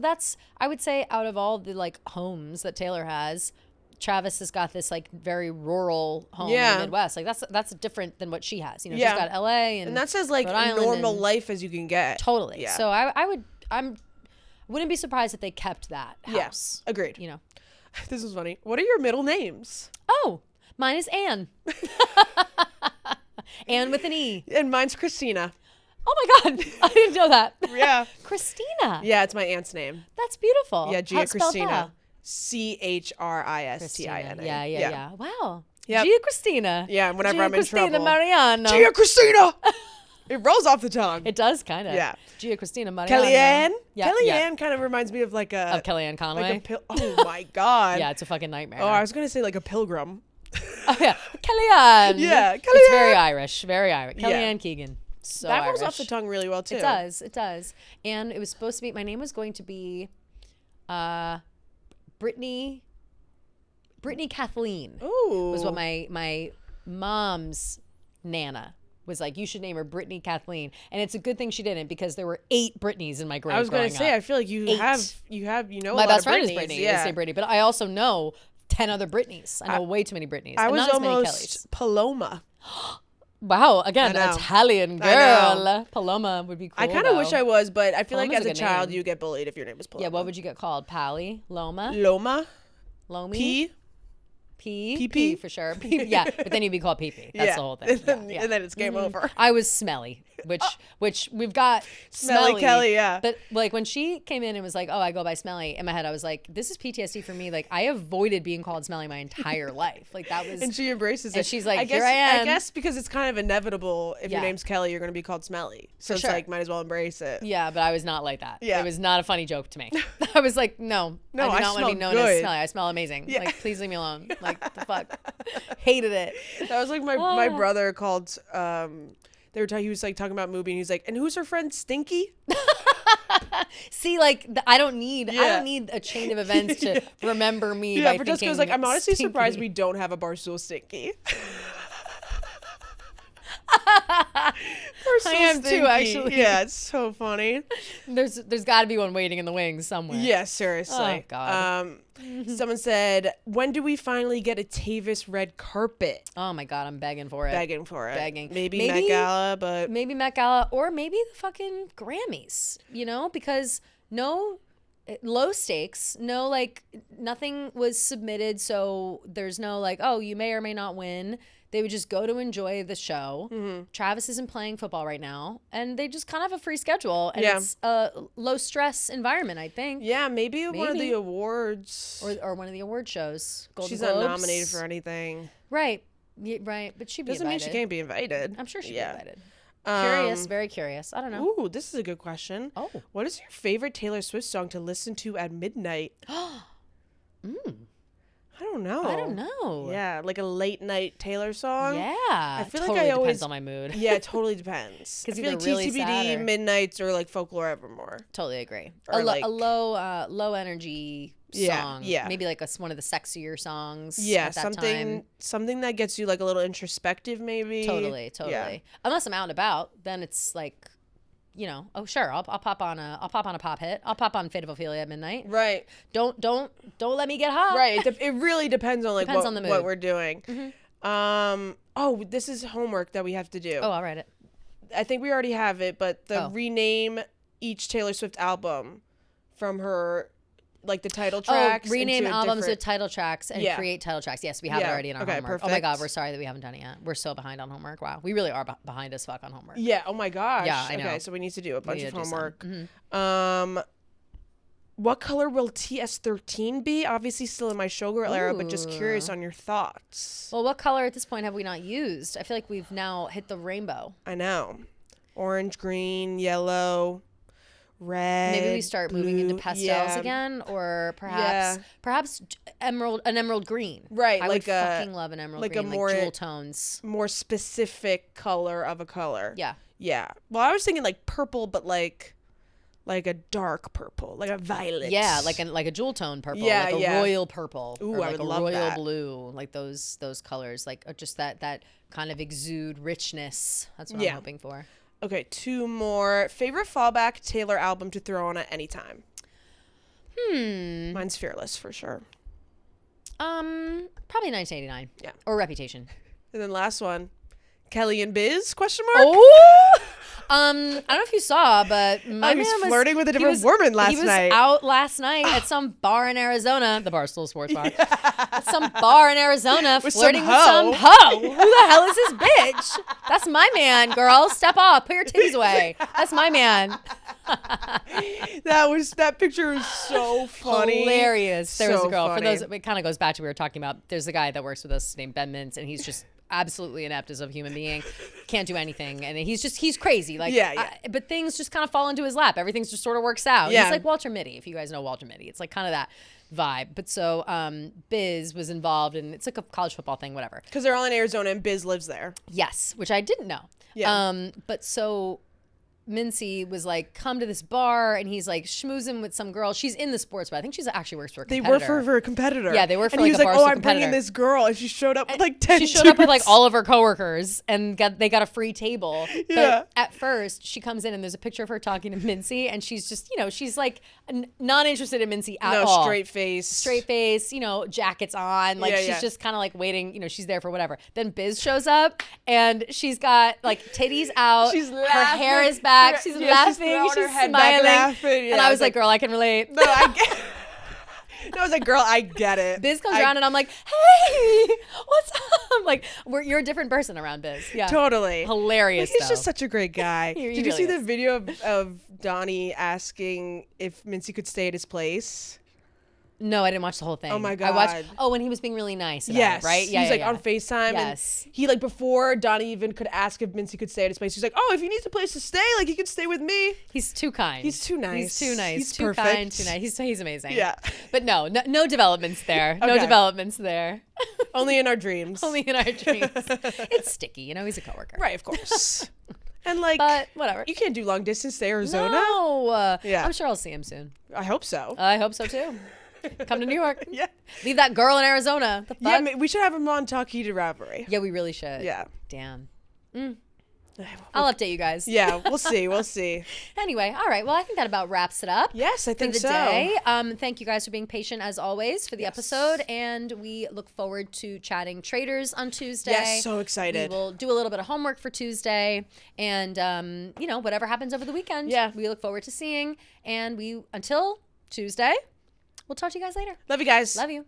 I would say out of all the like homes that Taylor has, Travis has got this like very rural home in the Midwest. Like that's different than what she has. She's got LA and that's as like Rhode a Island normal and- life as you can get. Totally. Yeah. So I wouldn't be surprised if they kept that house. Yes, agreed. This is funny. What are your middle names? Oh, mine is Anne. Anne with an E. And mine's Christina. Oh my God, I didn't know that. Yeah. Christina. Yeah, it's my aunt's name. That's beautiful. Yeah, Gia How's it spelled Christina. how? Christina. Yeah. Wow. Yep. Gia Christina. Yeah, whenever Gia I'm in Christina trouble. Mariano. Gia Christina! It rolls off the tongue. It does kind of. Yeah. Gia Christina Mariano. Kellyanne? Yeah, Kellyanne kind of reminds me of like a... Of Kellyanne Conway. Oh my God. Yeah, it's a fucking nightmare. Oh, I was going to say like a pilgrim. Oh, yeah. Kellyanne. Yeah, It's Kellyanne. very Irish. Very Irish. Yeah. Kellyanne Keegan. So that rolls Irish. off the tongue really well too. It does. It does. And it was supposed to be, my name was going to be Brittany Kathleen. Ooh. Was what my mom's Nana was like, you should name her Brittany Kathleen. And it's a good thing she didn't, because there were 8 Britneys in my grade. I was going to say, up. I feel like you 8. have a My lot best of friend is Britneys. Brittany. Yeah. I say Brittany, but I also know 10 other Britneys. I know way too many Britneys. I and was not as many almost Kellys. Paloma. Wow, again, I know. Italian I girl. know. Paloma would be cool. I kind of wish I was, but I feel Paloma's like as a a good child name. you get bullied if your name was Paloma. Yeah, what would you get called? Pally? Loma? Loma? Lomi? P? P? Pee-pee? For sure. Yeah, but then you'd be called Pee-pee. That's the whole thing. Yeah. And then it's game over. I was smelly, which we've got Smelly Kelly, yeah. But like when she came in and was like, "Oh, I go by Smelly," in my head I was like, "This is PTSD for me." Like I avoided being called Smelly my entire life. Like that was. And she embraces it. And she's like, I guess, "Here I am." I guess because it's kind of inevitable. If your Yeah. name's Kelly, you're going to be called Smelly. So it's sure. like, might as well embrace it. Yeah, but I was not like that. Yeah. It was not a funny joke to me. I was like, no, No, I I do not want to be smell known as good. Smelly. I smell amazing. Yeah. Like, please leave me alone. Like, the fuck. Hated it. That was like my brother called. They were talking. He was like talking about movie, and he's like, "And who's her friend, Stinky?" See, like I don't need a chain of events to remember me. Yeah, by for just thinking because like I'm honestly Stinky. surprised we don't have a Barstool Stinky. I am too, actually. Yeah, it's so funny. There's got to be one waiting in the wings somewhere. Yeah, seriously. Oh, God. Someone said, "When do we finally get a Tavis red carpet?" Oh my God, I'm begging for it. Begging for it. Begging. Maybe Maybe- Met Gala, but Maybe Met Gala or maybe the fucking Grammys. You know, because no. Low stakes, no, like nothing was submitted, so there's no like, oh, you may or may not win. They would just go to enjoy the show. Mm-hmm. Travis isn't playing football right now, and they just kind of have a free schedule, and Yeah. it's a low stress environment, I think. yeah, maybe one of the Maybe. awards. Or one of the award shows. Golden She's Globes. not nominated for anything. Right, yeah, right, but she'd be Doesn't mean invited. she can't be invited. I'm sure she'd Yeah. be invited. Curious, Um, very curious. I don't know. Ooh, this is a good question. Oh. What is your favorite Taylor Swift song to listen to at midnight? I don't know. I don't know. Yeah, like a late night Taylor song. Yeah, I feel totally like I depends always on my mood. Yeah, it totally depends. 'Cause I feel either like really TCBD, sad or- Midnights, or like Folklore Evermore. Totally agree. Or A like- low energy Yeah, song. yeah. Maybe like one of the sexier songs. Yeah, at that something that gets you like a little introspective, maybe. Totally. Yeah. Unless I'm out and about, then it's like, you know, oh sure, I'll pop on a pop hit. I'll pop on Fate of Ophelia at midnight. Right. Don't let me get hot. Right. It really depends on like Depends what, on the mood. what we're doing. Oh, this is homework that we have to do. Oh, I'll write it. I think we already have it, but the Oh. rename each Taylor Swift album from her, like the title tracks. Rename into a albums different- with title tracks and Yeah. create title tracks. Yes, we have it Yeah. already in our Okay, homework. Oh my God, perfect. we're sorry that we haven't done it yet. We're so behind on homework. Wow, we really are behind as fuck on homework. Yeah. Oh my gosh. Yeah, I know. Okay, so we need to do a bunch need of to do some. homework. What color will TS13 be? Obviously still in my showgirl era, but just curious on your thoughts. Well, what color at this point have we not used? I feel like we've now hit the rainbow. I know. Orange, green, yellow, red. Maybe we start moving into blue. pastels Yeah. again, or perhaps an emerald green. Right, I like would a- fucking love an emerald like a green, more- like jewel tones. More specific color of a color. Yeah. Yeah. Well, I was thinking like purple, but like a dark purple, like a violet. Yeah, like a jewel tone purple, Yeah, like a yeah. royal purple, Ooh, or I like would a love royal that. blue, like those colors, like just that kind of exude richness. That's what Yeah. I'm hoping for. Okay, 2 more. Favorite fallback Taylor album to throw on at any time? Mine's Fearless for sure. Probably 1989. Yeah. Or Reputation. And then last one, Kelly and Biz? ? Oh. I don't know if you saw, but my he was man flirting with a he different woman last He was night. out last night at some bar in Arizona, the Barstool Sports Bar. At some bar in Arizona, With flirting some with some hoe. hoe. Who the hell is this bitch? That's my man, girl. Step off. Put your titties away. That's my man. That picture was so funny. Hilarious. There was So a girl. funny. For those, it kind of goes back to what we were talking about. There's a guy that works with us named Ben Mintz, and he's just absolutely inept as a human being. Can't do anything, and he's crazy. Like, but things just kind of fall into his lap. Everything just sort of works out. Yeah. He's like Walter Mitty, if you guys know Walter Mitty. It's like kind of that vibe. But so Biz was involved, and it's like a college football thing, whatever. Because they're all in Arizona and Biz lives there. Yes, which I didn't know. Yeah. But so Mincy was like, come to this bar, and he's like schmoozing with some girl. She's in the sports, but I think she's actually works for a competitor. They work for a competitor. Yeah, they work for and like he was a like, Barstool I'm competitor. bringing this girl, and she showed up with like 10 She showed up with like dudes. all of her coworkers, and they got a free table. Yeah. But at first, she comes in, and there's a picture of her talking to Mincy, and she's just, she's like not interested in Mincy at all. No, straight face, jackets on. Like, Yeah, she's just kind of like waiting, she's there for whatever. Then Biz shows up, and she's got like titties out. She's Her laughing. hair is back. She's Yeah, laughing. throwing her She's head back smiling. laughing. And Yeah, I was it's like, girl, I can relate. No, I get No, I was like, girl, I get it. Biz comes around, and I'm like, hey, what's up? Like, you're a different person around Biz. Yeah. Totally. Hilarious, He's though. just such a great guy. He Did you really see the is. video of Donnie asking if Mincy could stay at his place? No, I didn't watch the whole thing. Oh, my I watched. God. Oh, when he was being really nice. About Yes. it, right. He was like yeah. on FaceTime. Yes. And he like before Donnie even could ask if Mincy could stay at his place. He's like, oh, if he needs a place to stay, like he could stay with me. He's too kind. He's too nice. He's too nice. He's too perfect. kind. Too nice. He's amazing. Yeah. But no developments there. No Okay. developments there. Only in our dreams. Only in our dreams. It's sticky. He's a coworker. Right, of course. And like, But whatever. you can't do long distance to Arizona. No. Yeah. I'm sure I'll see him soon. I hope so. I hope so too. Come to New York. Yeah. Leave that girl in Arizona. The fuck? Yeah, we should have him on Talk Heated Rivalry. Yeah, we really should. Yeah. Damn. I'll update you guys. Yeah, we'll see. We'll see. Anyway, all right. Well, I think that about wraps it up. Yes, I For think the so. day. Thank you guys for being patient as always for the episode, and we look forward to chatting traders on Tuesday. Yes, so excited. We will do a little bit of homework for Tuesday, and whatever happens over the weekend. Yeah. we look forward to seeing. And until Tuesday, we'll talk to you guys later. Love you guys. Love you.